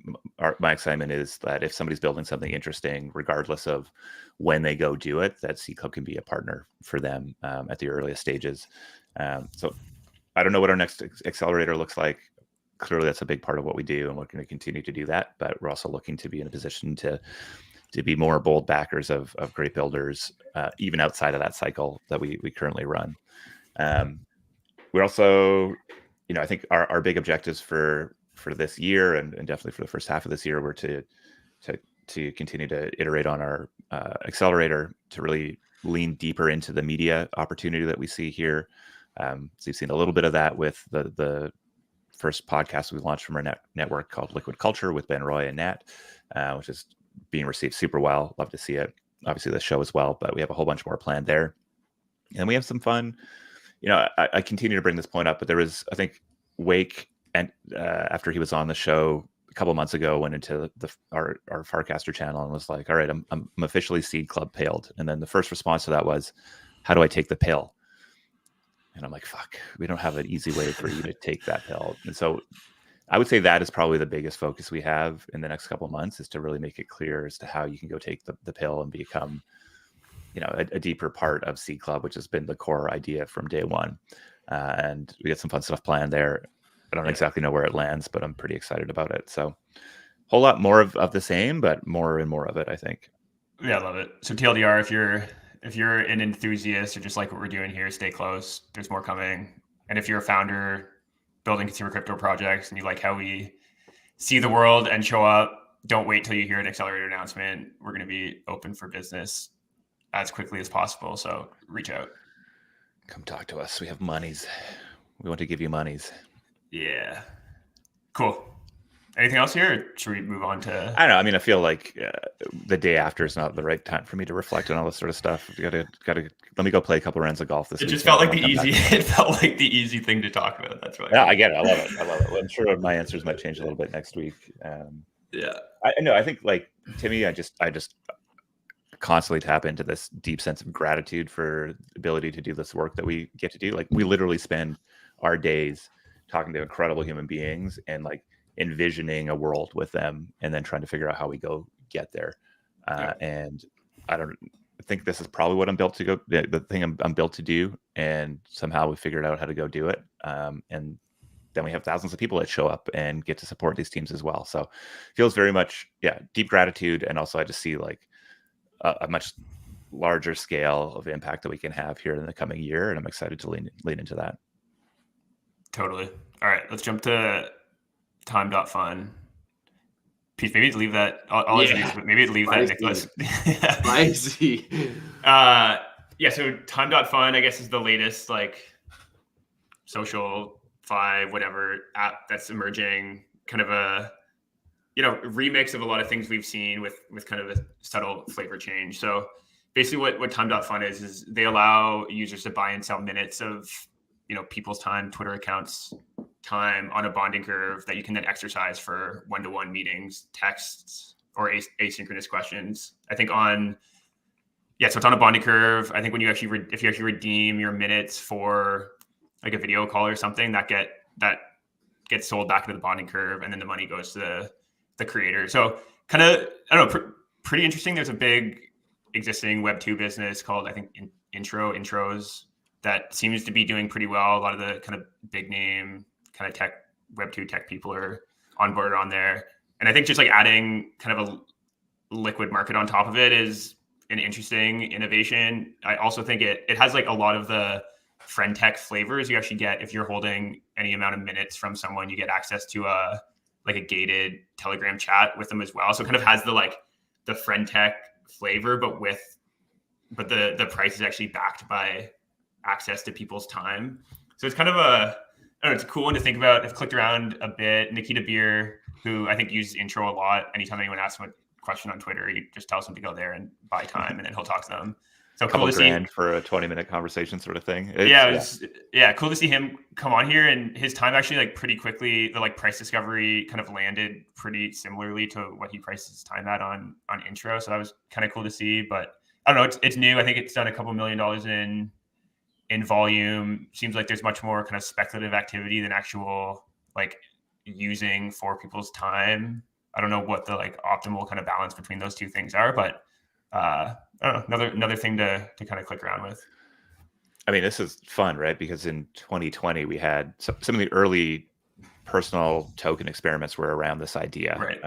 Speaker 1: my excitement is that if somebody's building something interesting, regardless of when they go do it, that Seed Club can be a partner for them at the earliest stages. So I don't know what our next accelerator looks like. Clearly that's a big part of what we do, and we're going to continue to do that, but we're also looking to be in a position to be more bold backers of great builders, even outside of that cycle that we currently run. We're also, I think our big objectives for this year and definitely for the first half of this year were to continue to iterate on our accelerator, to really lean deeper into the media opportunity that we see here. So you've seen a little bit of that with the first podcast we launched from our network called Liquid Culture with Ben Roy and Nat, which is being received super well. Love to see it. Obviously the show as well, but we have a whole bunch more planned there. And we have some fun, I continue to bring this point up, but there was, I think, Wake, and after he was on the show a couple of months ago, went into our Farcaster channel and was like, all right, I'm officially Seed Club pilled. And then the first response to that was, how do I take the pill? And I'm like, fuck, we don't have an easy way for you to take that pill. And so I would say that is probably the biggest focus we have in the next couple of months, is to really make it clear as to how you can go take the pill and become, a deeper part of Seed Club, which has been the core idea from day one. And we got some fun stuff planned there. I don't exactly know where it lands, but I'm pretty excited about it. So a whole lot more of the same, but more and more of it, I think.
Speaker 2: Yeah, I love it. So TLDR, if you're an enthusiast or just like what we're doing here, stay close. There's more coming. And if you're a founder building consumer crypto projects and you like how we see the world and show up, don't wait till you hear an accelerator announcement. We're going to be open for business as quickly as possible. So reach out.
Speaker 1: Come talk to us. We have monies. We want to give you monies.
Speaker 2: Yeah. Cool. Anything else here? Or should we move on to?
Speaker 1: I don't know. I mean, I feel like the day after is not the right time for me to reflect on all this sort of stuff. You gotta let me go play a couple rounds of golf this week.
Speaker 2: It just felt like the easy. It felt like the easy thing to talk about. That's right.
Speaker 1: Yeah, I get it. I love it. I'm sure my answers might change a little bit next week.
Speaker 2: Yeah.
Speaker 1: I know. I think like Timmy, I just constantly tap into this deep sense of gratitude for the ability to do this work that we get to do. Like we literally spend our days talking to incredible human beings and like envisioning a world with them and then trying to figure out how we go get there. And I think this is probably what I'm built to go, the thing I'm built to do. And somehow we figured out how to go do it. And then we have thousands of people that show up and get to support these teams as well. So it feels very much, deep gratitude. And also I just see like a much larger scale of impact that we can have here in the coming year. And I'm excited to lean into that.
Speaker 2: Totally. All right, let's jump to time.fun. Pete, maybe leave that. I'll introduce, but maybe leave that, Nicholas.
Speaker 3: Spicy.
Speaker 2: So time.fun, I guess, is the latest like social whatever app that's emerging, kind of a remix of a lot of things we've seen with kind of a subtle flavor change. So basically what time.fun is they allow users to buy and sell minutes of people's time, Twitter accounts time on a bonding curve that you can then exercise for one-to-one meetings, texts, or asynchronous questions. I think so it's on a bonding curve. I think when if you actually redeem your minutes for like a video call or something, that gets sold back into the bonding curve, and then the money goes to the creator. So kind of, I don't know, pretty interesting. There's a big existing Web2 business called, I think, Intros, that seems to be doing pretty well. A lot of the kind of big name kind of tech Web2 tech people are on board on there. And I think just like adding kind of a liquid market on top of it is an interesting innovation. I also think it has like a lot of the friend tech flavors you actually get if you're holding any amount of minutes from someone. You get access to a gated Telegram chat with them as well. So it kind of has the friend tech flavor, but the price is actually backed by access to people's time. So it's kind of it's a cool one to think about. I've clicked around a bit. Nikita Beer, who I think uses Intro a lot. Anytime anyone asks him a question on Twitter, he just tells them to go there and buy time, and then he'll talk to them. So cool to see
Speaker 1: for a 20-minute conversation sort of thing.
Speaker 2: Cool to see him come on here, and his time actually pretty quickly, the price discovery kind of landed pretty similarly to what he priced his time at on Intro. So that was kind of cool to see, but I don't know, it's new. I think it's done a couple $1 million in volume. Seems like there's much more kind of speculative activity than actual using for people's time. I don't know what the optimal kind of balance between those two things are, but I don't know, another thing to kind of click around with.
Speaker 1: I mean, this is fun, right? Because in 2020 we had some of the early personal token experiments were around this idea.
Speaker 2: Right.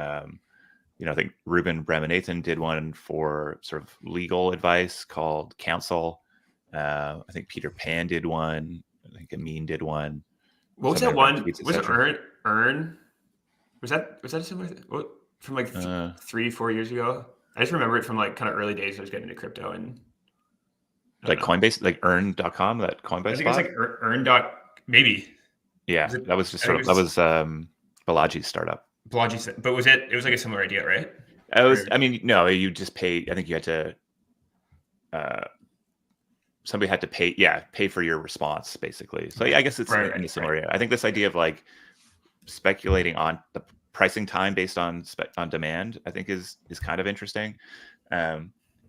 Speaker 1: I think Ruben Bremenathan did one for sort of legal advice called Counsel. I think Peter Pan did one. I think Amin did one.
Speaker 2: What was that one? Was it Earn? Was that a similar thing? From 3-4 years ago? I just remember it from kind of early days. I was getting into crypto and
Speaker 1: Coinbase, earn.com, that Coinbase.
Speaker 2: I think it was earn. Maybe.
Speaker 1: Yeah, that was just that was Balaji's startup.
Speaker 2: Balaji, but it was a similar idea, right?
Speaker 1: No, you just paid. I think you had to. Somebody had to pay for your response, basically. So I guess it's in a similar area. I think this idea of speculating on the pricing time based on demand, I think is kind of interesting. I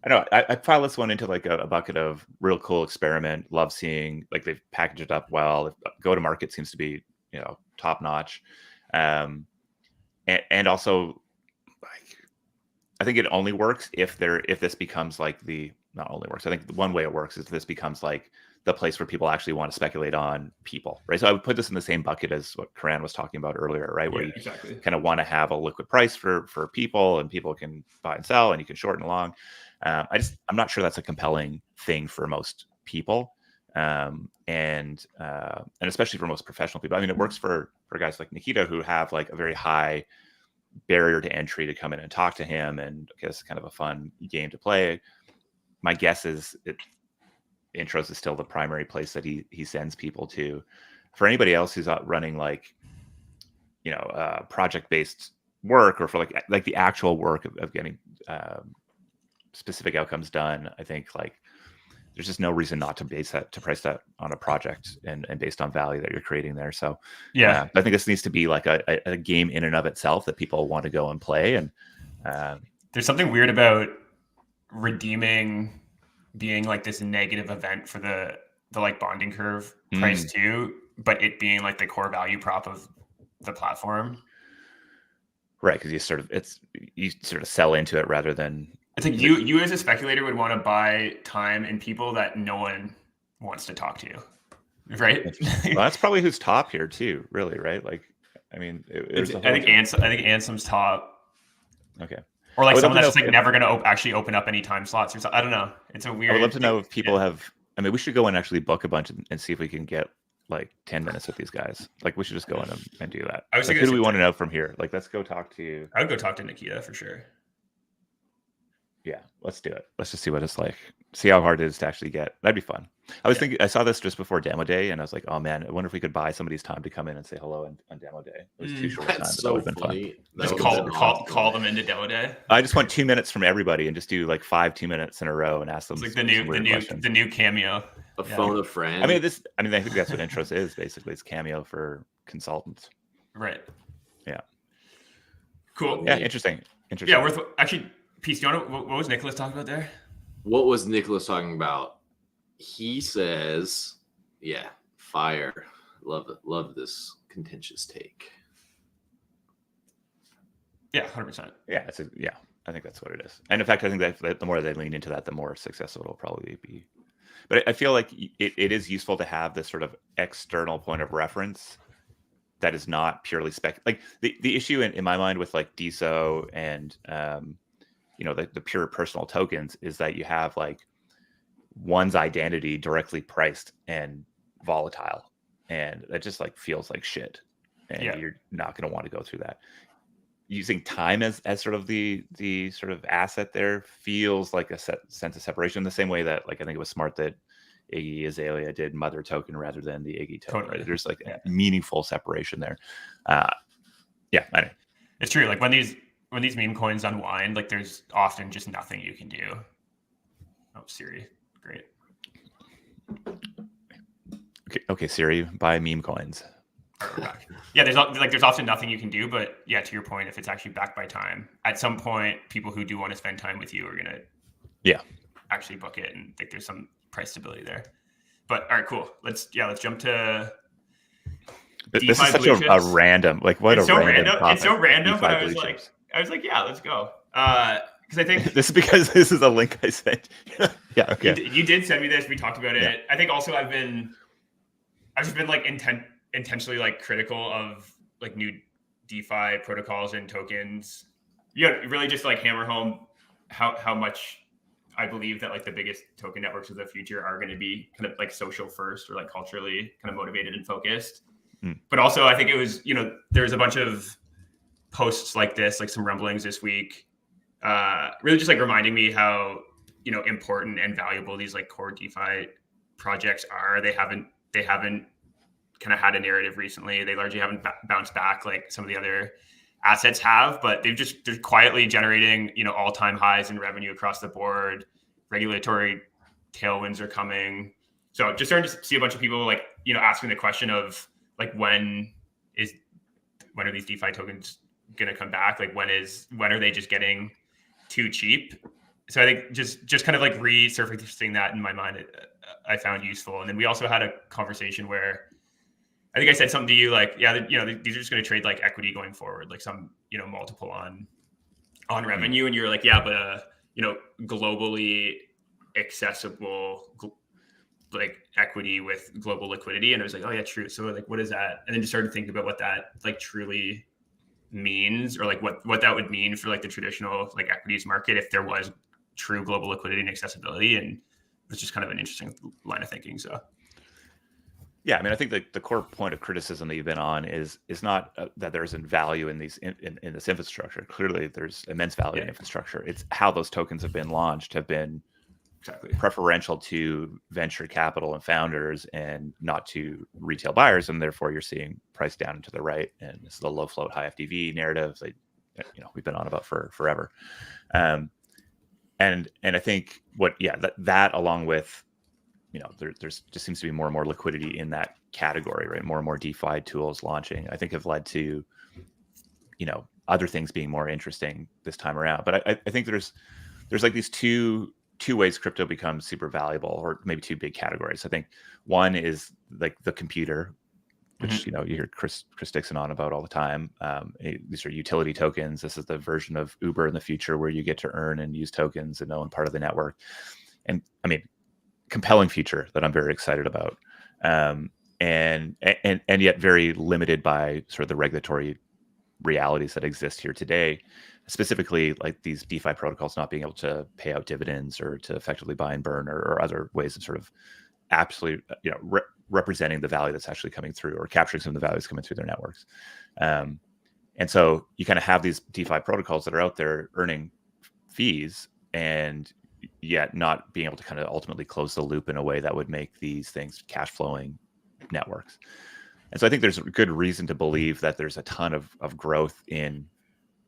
Speaker 1: know I file this one into a bucket of real cool experiment. Love seeing they've packaged it up well. Go to market seems to be top notch, and also I think it only works if this becomes not only works. I think one way it works is this becomes the place where people actually want to speculate on people, right? So I would put this in the same bucket as what Karan was talking about earlier, right? Where you kind of want to have a liquid price for people, and people can buy and sell, and you can short and long. I'm not sure that's a compelling thing for most people. and especially for most professional people. I mean, it works for guys like Nikita who have like a very high barrier to entry to come in and talk to him, and I guess kind of a fun game to play. My guess is intros is still the primary place that he sends people to. For anybody else who's out running like, project-based work, or for like the actual work of getting specific outcomes done, I think like there's just no reason not to price that on a project and based on value that you're creating there. So I think this needs to be like a game in and of itself that people want to go and play. And
Speaker 2: there's something weird about redeeming being like this negative event for the like bonding curve price too, but it being like the core value prop of the platform.
Speaker 1: Right, because you sort of sell into it rather than.
Speaker 2: I think you as a speculator would want to buy time in people that no one wants to talk to, right?
Speaker 1: Well, that's probably who's top here too, really, right? Like, I mean,
Speaker 2: I think Ansem's top.
Speaker 1: Okay.
Speaker 2: Or like someone that's like never going to actually open up any time slots or something. I don't know. It's a weird.
Speaker 1: I would love to know if people have. I mean, we should go and actually book a bunch and see if we can get like 10 minutes with these guys. Like, we should just go in and do that.
Speaker 2: I was
Speaker 1: like, who do we want to know from here? Like, let's go talk to.
Speaker 2: I would go talk to Nikita for sure.
Speaker 1: Yeah, let's do it. Let's just see what it's like. See how hard it is to actually get. That'd be fun. I was thinking, I saw this just before demo day, and I was like, oh man, I wonder if we could buy somebody's time to come in and say hello on demo day. It was too short a time, but that would have been fun.
Speaker 2: Just call them into demo day.
Speaker 1: I just want 2 minutes from everybody and just do like 5 2-minutes in a row and ask them.
Speaker 2: It's like the new Cameo.
Speaker 3: Phone a friend.
Speaker 1: I think that's what intros is basically. It's Cameo for consultants.
Speaker 2: Right.
Speaker 1: Yeah.
Speaker 2: Cool.
Speaker 1: Yeah. Interesting.
Speaker 2: Yeah. Actually, Peace, do you want to, what was Nicholas talking about there?
Speaker 3: What was Nicholas talking about? He says, yeah, fire. Love this contentious take.
Speaker 2: Yeah, 100%.
Speaker 1: Yeah, I think that's what it is. And in fact, I think that the more they lean into that, the more successful it'll probably be. But I feel like it is useful to have this sort of external point of reference that is not purely spec. Like the issue in my mind with like DSO and the pure personal tokens is that you have like one's identity directly priced and volatile, and that just like feels like shit, and you're not going to want to go through that. Using time as sort of the sort of asset there feels like a sense of separation, the same way that like I think it was smart that Iggy Azalea did Mother Token rather than the Iggy token.
Speaker 2: Totally.
Speaker 1: Right? There's like a meaningful separation there. I know.
Speaker 2: It's true. Like when these meme coins unwind, like there's often just nothing you can do. Oh, Siri, great.
Speaker 1: Okay, Siri, buy meme coins.
Speaker 2: Yeah, there's often nothing you can do, but yeah, to your point, if it's actually backed by time, at some point, people who do want to spend time with you are gonna actually book it, and think there's some price stability there. But all right, cool. Let's jump to.
Speaker 1: This is such a random, like what
Speaker 2: it's
Speaker 1: a random.
Speaker 2: It's so random, but I was like, yeah, let's go. Because I think
Speaker 1: this is a link I sent. Yeah, okay.
Speaker 2: You did send me this. We talked about it. Yeah. I think also I've just been like intentionally like critical of like new DeFi protocols and tokens. Really just like hammer home how much I believe that like the biggest token networks of the future are going to be kind of like social first, or like culturally kind of motivated and focused. But also I think it was, there's a bunch of posts like this, like some rumblings this week, really just like reminding me how, important and valuable these like core DeFi projects are. They haven't kind of had a narrative recently. They largely haven't bounced back like some of the other assets have, but they're quietly generating, all-time highs in revenue across the board. Regulatory tailwinds are coming. So just starting to see a bunch of people like, asking the question of like, when are these DeFi tokens going to come back? Like when are they just getting too cheap? So I think just kind of like resurfacing that in my mind, I found useful. And then we also had a conversation where I think I said something to you like, these are just going to trade like equity going forward, like some, multiple on revenue. And you're like, yeah, but, globally accessible like equity with global liquidity. And I was like, oh yeah, true. So like, what is that? And then just started thinking about what that like truly means, or like what that would mean for like the traditional like equities market if there was true global liquidity and accessibility. And it's just kind of an interesting line of thinking. So
Speaker 1: Yeah, I mean, I think the core point of criticism that you've been on is not that there isn't value in these in this infrastructure. Clearly, there's immense value in infrastructure. It's how those tokens have been launched have been preferential to venture capital and founders, and not to retail buyers, and therefore you're seeing price down and to the right. And this is the low float, high FDV narrative that we've been on about for forever. And I think that along with there's just seems to be more and more liquidity in that category, right? More and more DeFi tools launching, I think, have led to, other things being more interesting this time around. But I think there's like these two ways crypto becomes super valuable, or maybe two big categories. I think one is like the computer, which, you hear Chris Dixon on about all the time. These are utility tokens. This is the version of Uber in the future where you get to earn and use tokens and own part of the network. And I mean, compelling future that I'm very excited about, and yet very limited by sort of the regulatory realities that exist here today, specifically like these DeFi protocols not being able to pay out dividends or to effectively buy and burn, or other ways of sort of absolutely representing the value that's actually coming through, or capturing some of the values coming through their networks. And so you kind of have these DeFi protocols that are out there earning fees, and yet not being able to kind of ultimately close the loop in a way that would make these things cash flowing networks. And so I think there's good reason to believe that there's a ton of growth in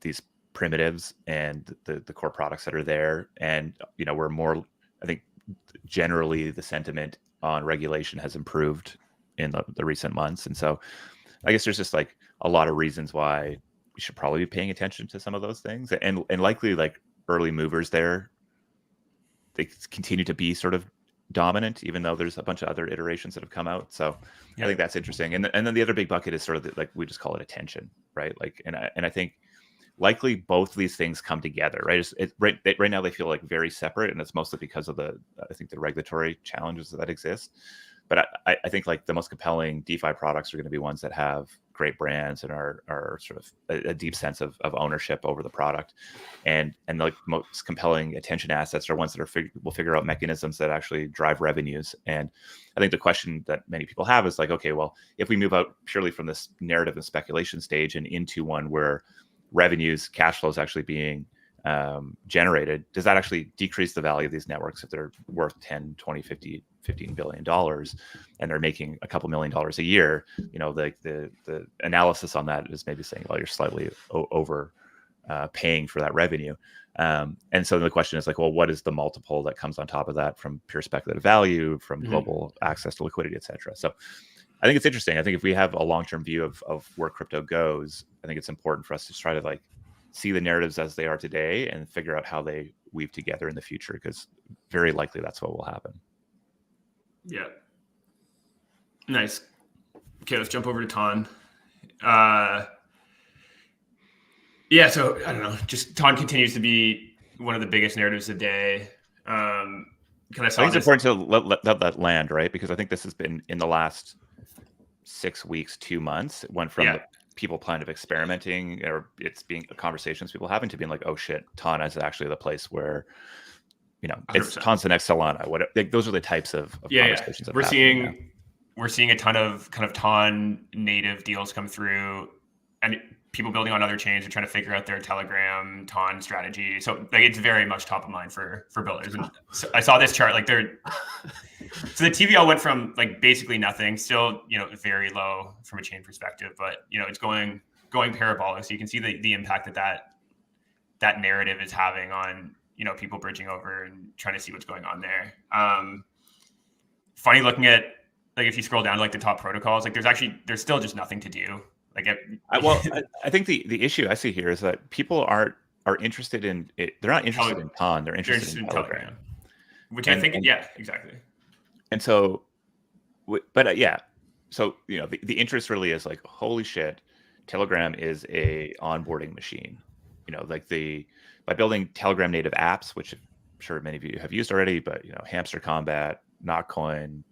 Speaker 1: these primitives and the core products that are there. And, we're more, I think generally the sentiment on regulation has improved in the recent months. And so I guess there's just like a lot of reasons why we should probably be paying attention to some of those things, and likely like early movers there, they continue to be sort of dominant, even though there's a bunch of other iterations that have come out. So I think that's interesting. And then the other big bucket is sort of like, we just call it attention, right? Like, and I think likely both of these things come together, right? Right now they feel like very separate, and it's mostly because of I think the regulatory challenges that exist. But I think like the most compelling DeFi products are going to be ones that have great brands and are sort of a deep sense of ownership over the product, and like most compelling attention assets are ones that will figure out mechanisms that actually drive revenues. And I think the question that many people have is like, okay, well, if we move out purely from this narrative and speculation stage and into one where revenues, cash flows actually being generated, does that actually decrease the value of these networks if they're worth 10, 20, 50, $15 billion and they're making a couple $1 million a year? The analysis on that is maybe saying, well, you're slightly over paying for that revenue. And so the question is like, well, what is the multiple that comes on top of that from pure speculative value, from global access to liquidity, et cetera? So I think it's interesting. I think if we have a long-term view of where crypto goes, I think it's important for us to try to like see the narratives as they are today and figure out how they weave together in the future, because very likely that's what will happen.
Speaker 2: Yeah. Nice. Okay, let's jump over to Ton. So I don't know, just Ton continues to be one of the biggest narratives of the day. I think
Speaker 1: it's important to let that land, right? Because I think this has been in the last 6 weeks, 2 months, it went from the people kind of experimenting, or it's being conversations people having, to being like, oh shit, Ton is actually the place where, it's Ton's the next Solana. Those are the types of conversations that
Speaker 2: we're seeing a ton of kind of Ton native deals come through, and people building on other chains are trying to figure out their Telegram Ton strategy. So like, it's very much top of mind for builders. And so I saw this chart, like so the TVL went from like basically nothing, still, very low from a chain perspective, but it's going parabolic. So you can see the impact that narrative is having on, people bridging over and trying to see what's going on there. Funny looking at, like, if you scroll down to like the top protocols, like there's still just nothing to do. Like,
Speaker 1: I think the issue I see here is that people are interested in it. They're not interested in Ton. They're interested in Telegram.
Speaker 2: Which I think, exactly.
Speaker 1: And so, so the interest really is like, holy shit, Telegram is a onboarding machine. By building Telegram native apps, which I'm sure many of you have used already, but Hamster Combat, Notcoin,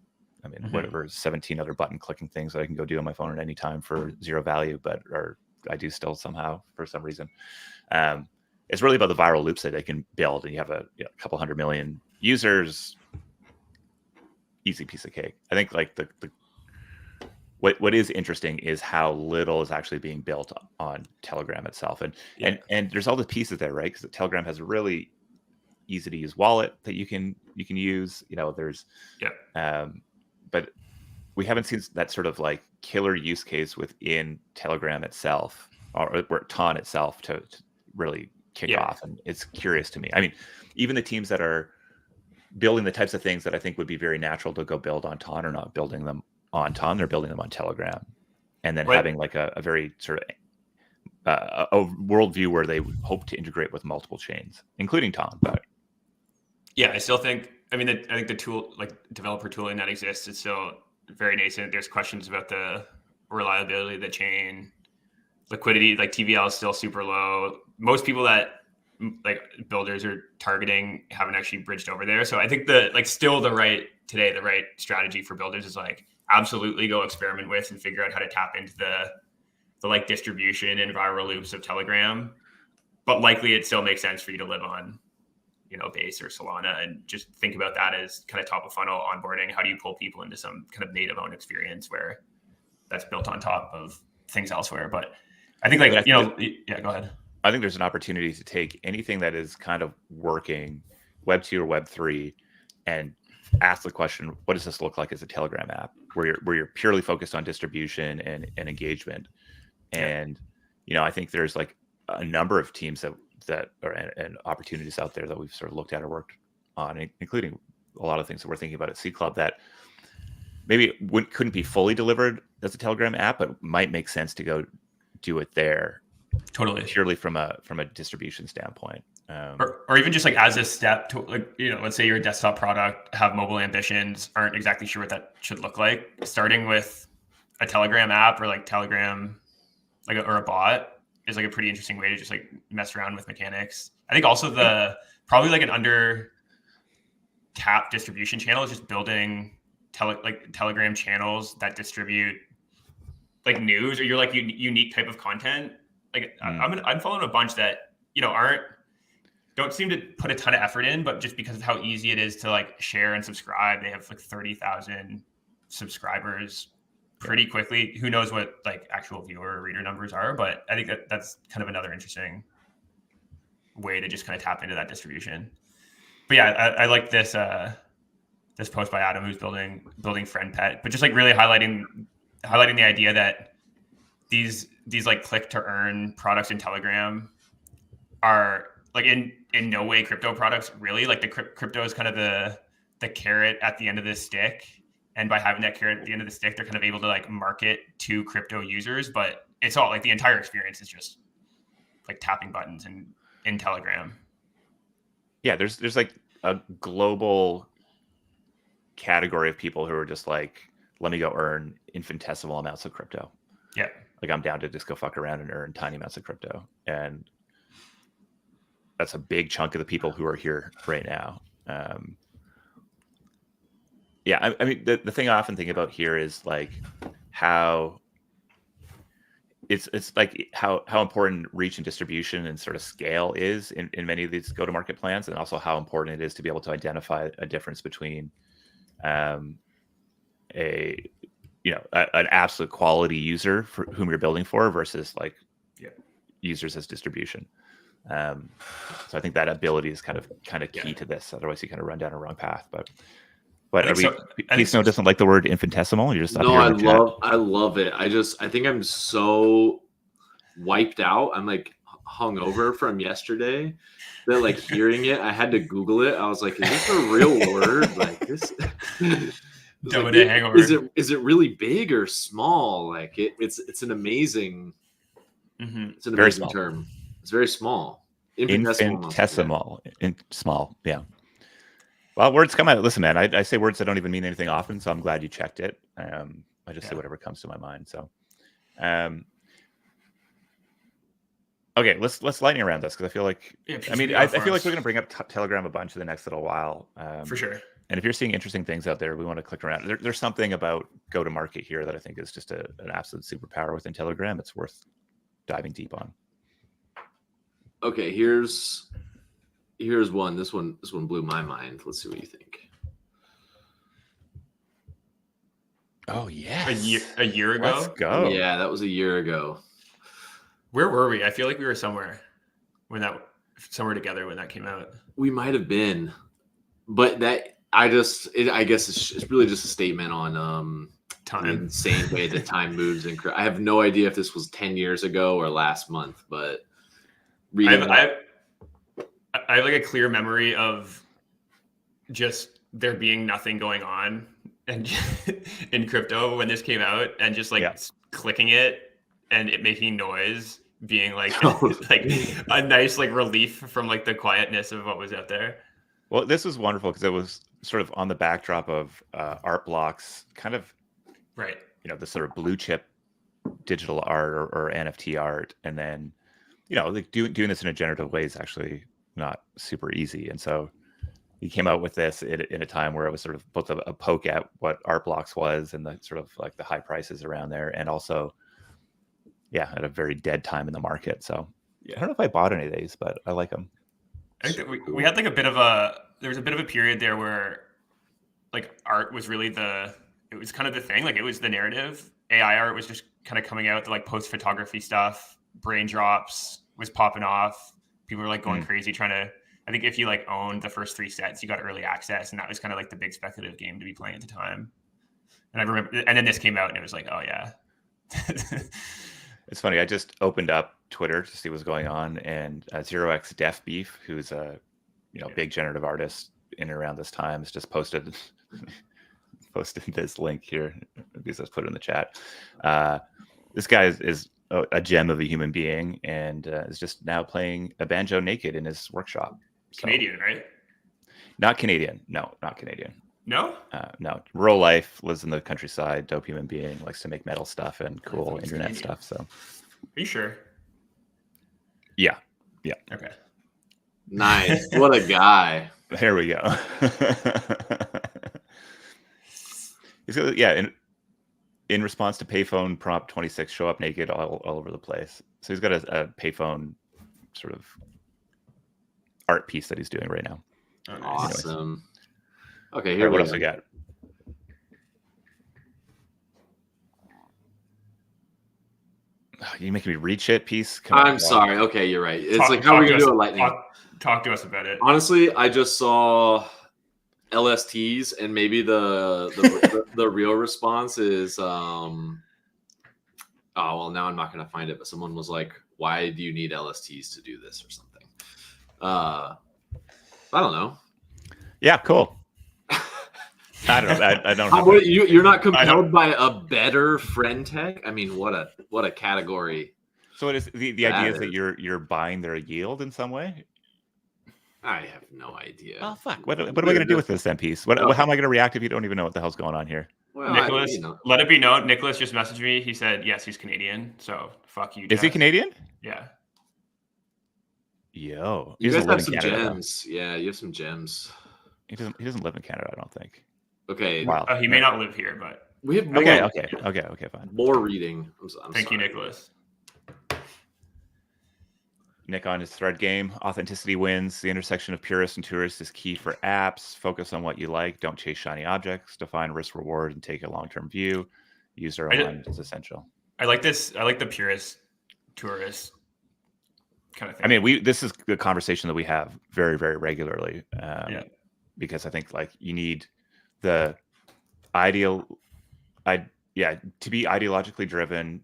Speaker 1: whatever, 17 other button clicking things that I can go do on my phone at any time for zero value, or I do still somehow for some reason. It's really about the viral loops that they can build, and you have a couple 100 million users. Easy piece of cake. I think like what is interesting is how little is actually being built on Telegram itself, and there's all the pieces there, right? Because Telegram has a really easy to use wallet that you can use. There's but we haven't seen that sort of like killer use case within Telegram itself or Ton itself to really kick off, and it's curious to me. I mean, even the teams that are building the types of things that I think would be very natural to go build on Ton are not building them on Ton, they're building them on Telegram, and then having like a very sort of a worldview where they hope to integrate with multiple chains, including Ton. But
Speaker 2: yeah, I still think, I think the tool, like developer tooling that exists, it's still very nascent. There's questions about the reliability of the chain, liquidity, like TVL is still super low. Most people that like builders are targeting haven't actually bridged over there. So I think the right strategy for builders is like absolutely go experiment with and figure out how to tap into the like distribution and viral loops of Telegram. But likely it still makes sense for you to live on, Base or Solana, and just think about that as kind of top of funnel onboarding. How do you pull people into some kind of native owned experience where that's built on top of things elsewhere? But I think go ahead.
Speaker 1: I think there's an opportunity to take anything that is kind of working, Web 2 or Web 3, and ask the question, what does this look like as a Telegram app where you're purely focused on distribution and engagement? And, I think there's like a number of teams that are and opportunities out there that we've sort of looked at or worked on, including a lot of things that we're thinking about at Seed Club that maybe couldn't be fully delivered as a Telegram app, but might make sense to go do it there.
Speaker 2: Totally.
Speaker 1: Purely from a distribution standpoint.
Speaker 2: Or even just like as a step to like, let's say you're a desktop product, have mobile ambitions, aren't exactly sure what that should look like. Starting with a Telegram app or like Telegram, or a bot is like a pretty interesting way to just like mess around with mechanics. I think also probably like an under tapped distribution channel is just building Telegram channels that distribute like news or your like unique type of content. Like I'm following a bunch that, don't seem to put a ton of effort in, but just because of how easy it is to like share and subscribe, they have like 30,000 subscribers pretty quickly. Who knows what like actual viewer or reader numbers are, but I think that's kind of another interesting way to just kind of tap into that distribution. But yeah, I like this post by Adam who's building Friend Pet, but just like really highlighting the idea that these like click to earn products in Telegram are like in no way crypto products, really. Like the crypto is kind of the carrot at the end of the stick. And by having that carrot at the end of the stick, they're kind of able to like market to crypto users, but it's all like the entire experience is just like tapping buttons in Telegram. Yeah.
Speaker 1: There's like a global category of people who are just like, let me go earn infinitesimal amounts of crypto.
Speaker 2: Yeah.
Speaker 1: Like I'm down to just go fuck around and earn tiny amounts of crypto. And that's a big chunk of the people who are here right now. I mean, the thing I often think about here is like how it's like how important reach and distribution and sort of scale is in many of these go-to-market plans, and also how important it is to be able to identify a difference between an absolute quality user for whom you're building for versus like users as distribution. So I think that ability is kind of key to this. Otherwise, you kind of run down a wrong path. But Peace Snow doesn't like the word infinitesimal. You're just
Speaker 3: no. I love it. I think I'm so wiped out. I'm like hungover from yesterday that like hearing it, I had to Google it. I was like, is this a real word? Like this.
Speaker 2: Hangover.
Speaker 3: Is it really big or small? Like it's an amazing.
Speaker 2: Mm-hmm.
Speaker 3: It's an amazing term. It's very small.
Speaker 1: Infinitesimal. Small. Yeah. Well, words come out. Listen, man, I say words that don't even mean anything often, so I'm glad you checked it. I just say whatever comes to my mind. So, okay, let's lightning around this because I feel like I feel like we're going to bring up Telegram a bunch in the next little while.
Speaker 2: For sure.
Speaker 1: And if you're seeing interesting things out there, we want to click around. There's something about go-to-market here that I think is just an absolute superpower within Telegram. It's worth diving deep on.
Speaker 3: Okay, here's one. This one blew my mind. Let's see what you think.
Speaker 1: Oh yes.
Speaker 2: a year ago.
Speaker 1: Let's go.
Speaker 3: Yeah, that was a year ago.
Speaker 2: Where were we? I feel like we were somewhere together when that came out.
Speaker 3: We might have been, but I guess it's really just a statement on
Speaker 2: Time.
Speaker 3: the insane way that time moves. And I have no idea if this was 10 years ago or last month, but
Speaker 2: I have like a clear memory of just there being nothing going on and in crypto when this came out, and just like clicking it and it making noise, being like like a nice like relief from like the quietness of what was out there.
Speaker 1: Well, this was wonderful because it was sort of on the backdrop of art blocks, kind of,
Speaker 2: right?
Speaker 1: The sort of blue chip digital art or NFT art, and then like doing this in a generative way is actually not super easy. And so he came out with this in a time where it was sort of both a poke at what art blocks was and the sort of like the high prices around there, and also at a very dead time in the market. So I don't know if I bought any of these, but I like them.
Speaker 2: I think that we had like there was a bit of a period there where like art was really it was kind of the thing. Like it was the narrative. AI art was just kind of coming out. The like post photography stuff, brain drops was popping off. People were like going crazy trying to. I think if you like owned the first 3 sets, you got early access, and that was kind of like the big speculative game to be playing at the time. And I remember, and then this came out, and it was like, oh yeah.
Speaker 1: It's funny. I just opened up Twitter to see what's going on, and 0x Def Beef, who's a big generative artist in and around this time, has just posted this link here because I put it in the chat. This guy is a gem of a human being, and is just now playing a banjo naked in his workshop.
Speaker 2: Canadian, right?
Speaker 1: Not Canadian. No, not Canadian.
Speaker 2: No?
Speaker 1: No. Rural life, lives in the countryside, dope human being, likes to make metal stuff and cool internet stuff. So,
Speaker 2: are you sure?
Speaker 1: Yeah.
Speaker 2: Okay.
Speaker 3: Nice. What a guy.
Speaker 1: Here we go. He's got, in response to payphone prompt 26, show up naked all over the place. So he's got a payphone sort of art piece that he's doing right now.
Speaker 2: Oh, nice.
Speaker 3: Awesome.
Speaker 1: Anyways.
Speaker 3: Okay, here
Speaker 1: what else we got? You making me read shit, piece?
Speaker 3: I'm sorry. Okay, you're right. It's like, how are we going to do a lightning?
Speaker 2: Talk to us about it.
Speaker 3: Honestly, I just saw LSTs, and maybe the real response is, oh, well, now I'm not going to find it, but someone was like, why do you need LSTs to do this or something? I don't know.
Speaker 1: Yeah, cool. I don't know. I don't know.
Speaker 3: You're not compelled by a better friend tag? I mean, what a category.
Speaker 1: So it is the idea is that you're buying their yield in some way?
Speaker 3: I have no idea.
Speaker 1: Oh fuck! What am I going to do with this then, piece? How am I going to react if you don't even know what the hell's going on here?
Speaker 3: Well,
Speaker 2: Nicholas, let it be known. Nicholas just messaged me. He said yes, he's Canadian. So fuck you.
Speaker 1: Is he Canadian?
Speaker 2: Yeah.
Speaker 1: Yo,
Speaker 3: you guys have some gems. Yeah, you have some gems.
Speaker 1: He doesn't live in Canada, I don't think.
Speaker 3: Okay.
Speaker 1: Wow.
Speaker 2: He may not live here, but
Speaker 3: we have more.
Speaker 1: Okay, fine.
Speaker 3: More reading.
Speaker 2: Thank you, Nicholas.
Speaker 1: Nick on his thread game. Authenticity wins. The intersection of purist and tourist is key for apps. Focus on what you like. Don't chase shiny objects. Define risk reward and take a long-term view. User alignment is essential.
Speaker 2: I like this. I like the purist tourist kind of thing.
Speaker 1: I mean, this is the conversation that we have very, very regularly. Because I think like you need the to be ideologically driven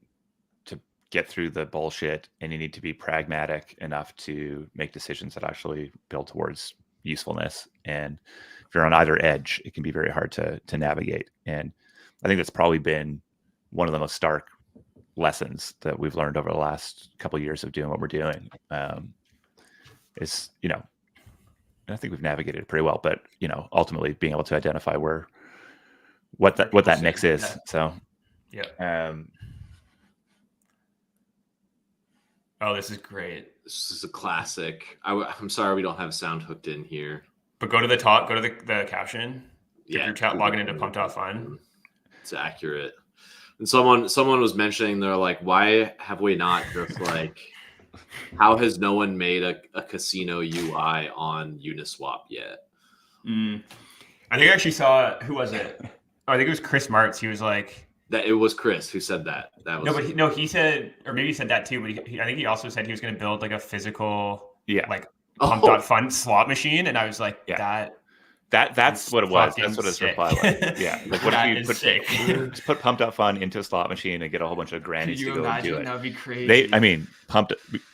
Speaker 1: to get through the bullshit, and you need to be pragmatic enough to make decisions that actually build towards usefulness. And if you're on either edge, it can be very hard to navigate. And I think that's probably been one of the most stark lessons that we've learned over the last couple of years of doing what we're doing. Is I think we've navigated it pretty well, but ultimately being able to identify what that mix is.
Speaker 2: Yeah.
Speaker 1: So
Speaker 2: oh, this is great.
Speaker 3: This is a classic. I'm sorry we don't have sound hooked in here.
Speaker 2: But go to the top, go to the caption.
Speaker 3: Yeah,
Speaker 2: group chat, logging into Pump.fun.
Speaker 3: It's accurate. And someone was mentioning, they're like, why have we not just like, how has no one made a casino UI on Uniswap yet?
Speaker 2: I think I actually saw, who was it? I think it was Chris Martz. He was like
Speaker 3: That it was Chris who said that. That was
Speaker 2: he said, or maybe he said that too. But I think he also said he was going to build like a physical, like pump.fun slot machine. And I was like,
Speaker 1: that's what it was. That's what his
Speaker 2: sick.
Speaker 1: reply was. Yeah, like what if you
Speaker 2: sick.
Speaker 1: just put Pump.Fun into a slot machine and get a whole bunch of grannies to go and do it.
Speaker 2: That would be crazy.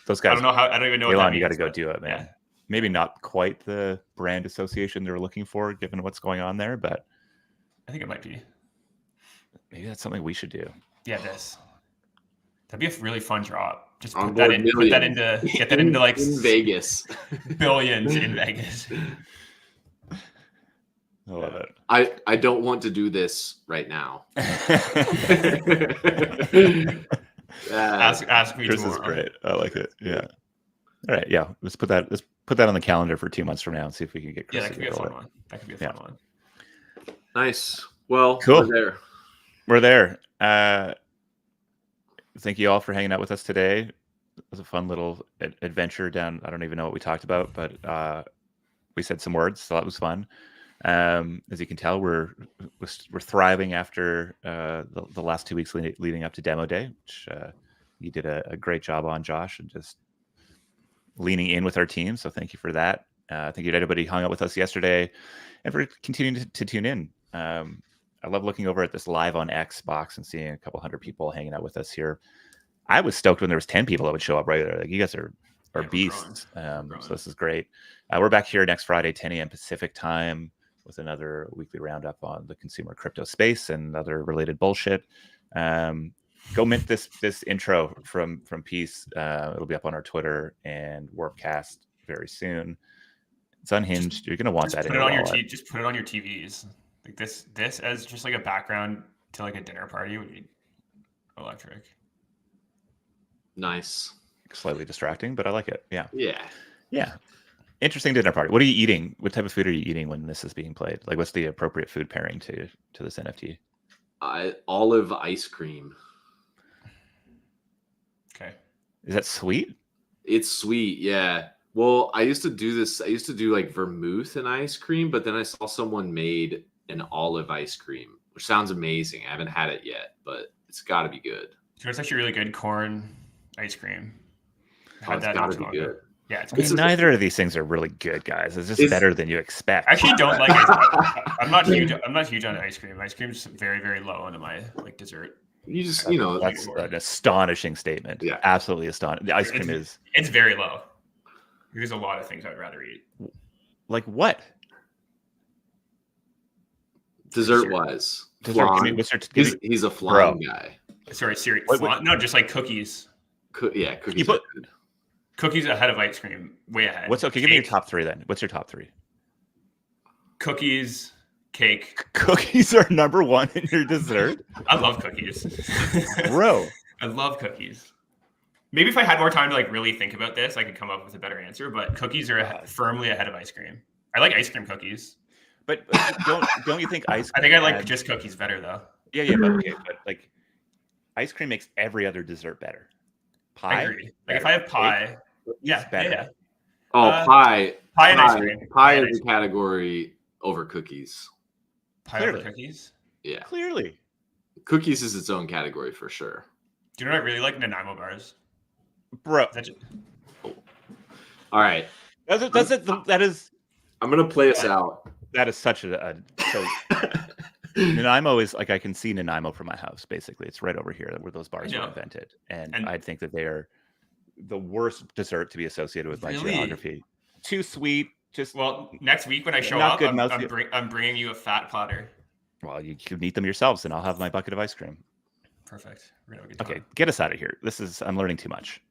Speaker 1: Those guys.
Speaker 2: I don't even know.
Speaker 1: Elon, you got to go do it, man. Yeah. Maybe not quite the brand association they're looking for, given what's going on there, but
Speaker 2: I think it might be.
Speaker 1: Maybe that's something we should do.
Speaker 2: Yeah, that'd be a really fun drop. Just put that into like
Speaker 3: in Vegas.
Speaker 2: Billions in Vegas.
Speaker 1: I love it.
Speaker 3: I don't want to do this right now.
Speaker 2: Ask me
Speaker 1: Chris
Speaker 2: tomorrow.
Speaker 1: Is great. I like it. Yeah. All right. Yeah. Let's put that on the calendar for 2 months from now and see if we can get Chris.
Speaker 2: Yeah, that could be a fun one. That could be a fun one.
Speaker 3: Nice. Well,
Speaker 1: cool.
Speaker 3: We're there.
Speaker 1: Thank you all for hanging out with us today. It was a fun little adventure down. I don't even know what we talked about, but we said some words, so that was fun. As you can tell, we're thriving after the last 2 weeks leading up to demo day, which you did a great job on, Josh, and just leaning in with our team. So thank you for that. Thank you to everybody who hung out with us yesterday and for continuing to tune in. I love looking over at this live on X box and seeing a couple hundred people hanging out with us here. I was stoked when there was 10 people that would show up right there. Like, you guys are beasts. So this is great. We're back here next Friday, 10 a.m. Pacific time, with another weekly roundup on the consumer crypto space and other related bullshit. Go mint this intro from Peace. It'll be up on our Twitter and Warpcast very soon. It's unhinged. You're gonna want that.
Speaker 2: Put it on your just put it on your TVs. Like this as just like a background to like a dinner party would be electric.
Speaker 3: Nice.
Speaker 1: Slightly distracting, but I like it. Yeah.
Speaker 3: Yeah.
Speaker 1: Interesting dinner party. What are you eating? What type of food are you eating when this is being played? Like, what's the appropriate food pairing to this NFT?
Speaker 3: Olive ice cream.
Speaker 2: Okay.
Speaker 1: Is that sweet?
Speaker 3: It's sweet, yeah. Well, I used to do this. I used to do like vermouth and ice cream, but then I saw someone made an olive ice cream, which sounds amazing. I haven't had it yet, but it's got to be good.
Speaker 2: So it's actually really good corn ice cream.
Speaker 3: It's got to be good.
Speaker 2: Yeah, it's
Speaker 1: neither of these things are really good, guys. It's just better than you expect.
Speaker 2: I actually don't like it. I'm not huge on ice cream. Ice cream's very, very low on my like dessert.
Speaker 3: You just,
Speaker 1: that's an astonishing statement. Yeah, absolutely astonishing. The ice cream
Speaker 2: it's very low. There's a lot of things I'd rather eat.
Speaker 1: Like what?
Speaker 3: Dessert wise, he's a flan guy.
Speaker 2: Sorry, Siri. Flan? No, just like cookies.
Speaker 3: Cookies are good.
Speaker 2: Cookies ahead of ice cream, way ahead.
Speaker 1: Give me your top three then. What's your top three?
Speaker 2: Cookies, cake.
Speaker 1: Cookies are number one in your dessert?
Speaker 2: I love cookies.
Speaker 1: Bro.
Speaker 2: I love cookies. Maybe if I had more time to like really think about this, I could come up with a better answer, but cookies are firmly ahead of ice cream. I like ice cream cookies.
Speaker 1: But don't you think ice cream
Speaker 2: I think I like just cookies better though.
Speaker 1: Yeah, but like ice cream makes every other dessert better. Pie?
Speaker 2: I agree. Like if I have pie, better. Yeah.
Speaker 3: Oh, pie
Speaker 2: and ice cream.
Speaker 3: Pie is a category over cookies.
Speaker 2: Pie over cookies?
Speaker 3: Yeah.
Speaker 1: Clearly.
Speaker 3: Cookies is its own category for sure.
Speaker 2: Do you know what I really like? Nanaimo bars.
Speaker 1: Bro.
Speaker 3: All right.
Speaker 1: That is.
Speaker 3: I'm going to play us out.
Speaker 1: That is such Nanaimo is like, I can see Nanaimo from my house, basically. It's right over here where those bars were invented. And I think that they are the worst dessert to be associated with my geography. Too sweet.
Speaker 2: Next week when I show up, I'm bringing you a fat platter.
Speaker 1: Well, you can eat them yourselves, and I'll have my bucket of ice cream.
Speaker 2: Perfect.
Speaker 1: Okay, get us out of here. I'm learning too much.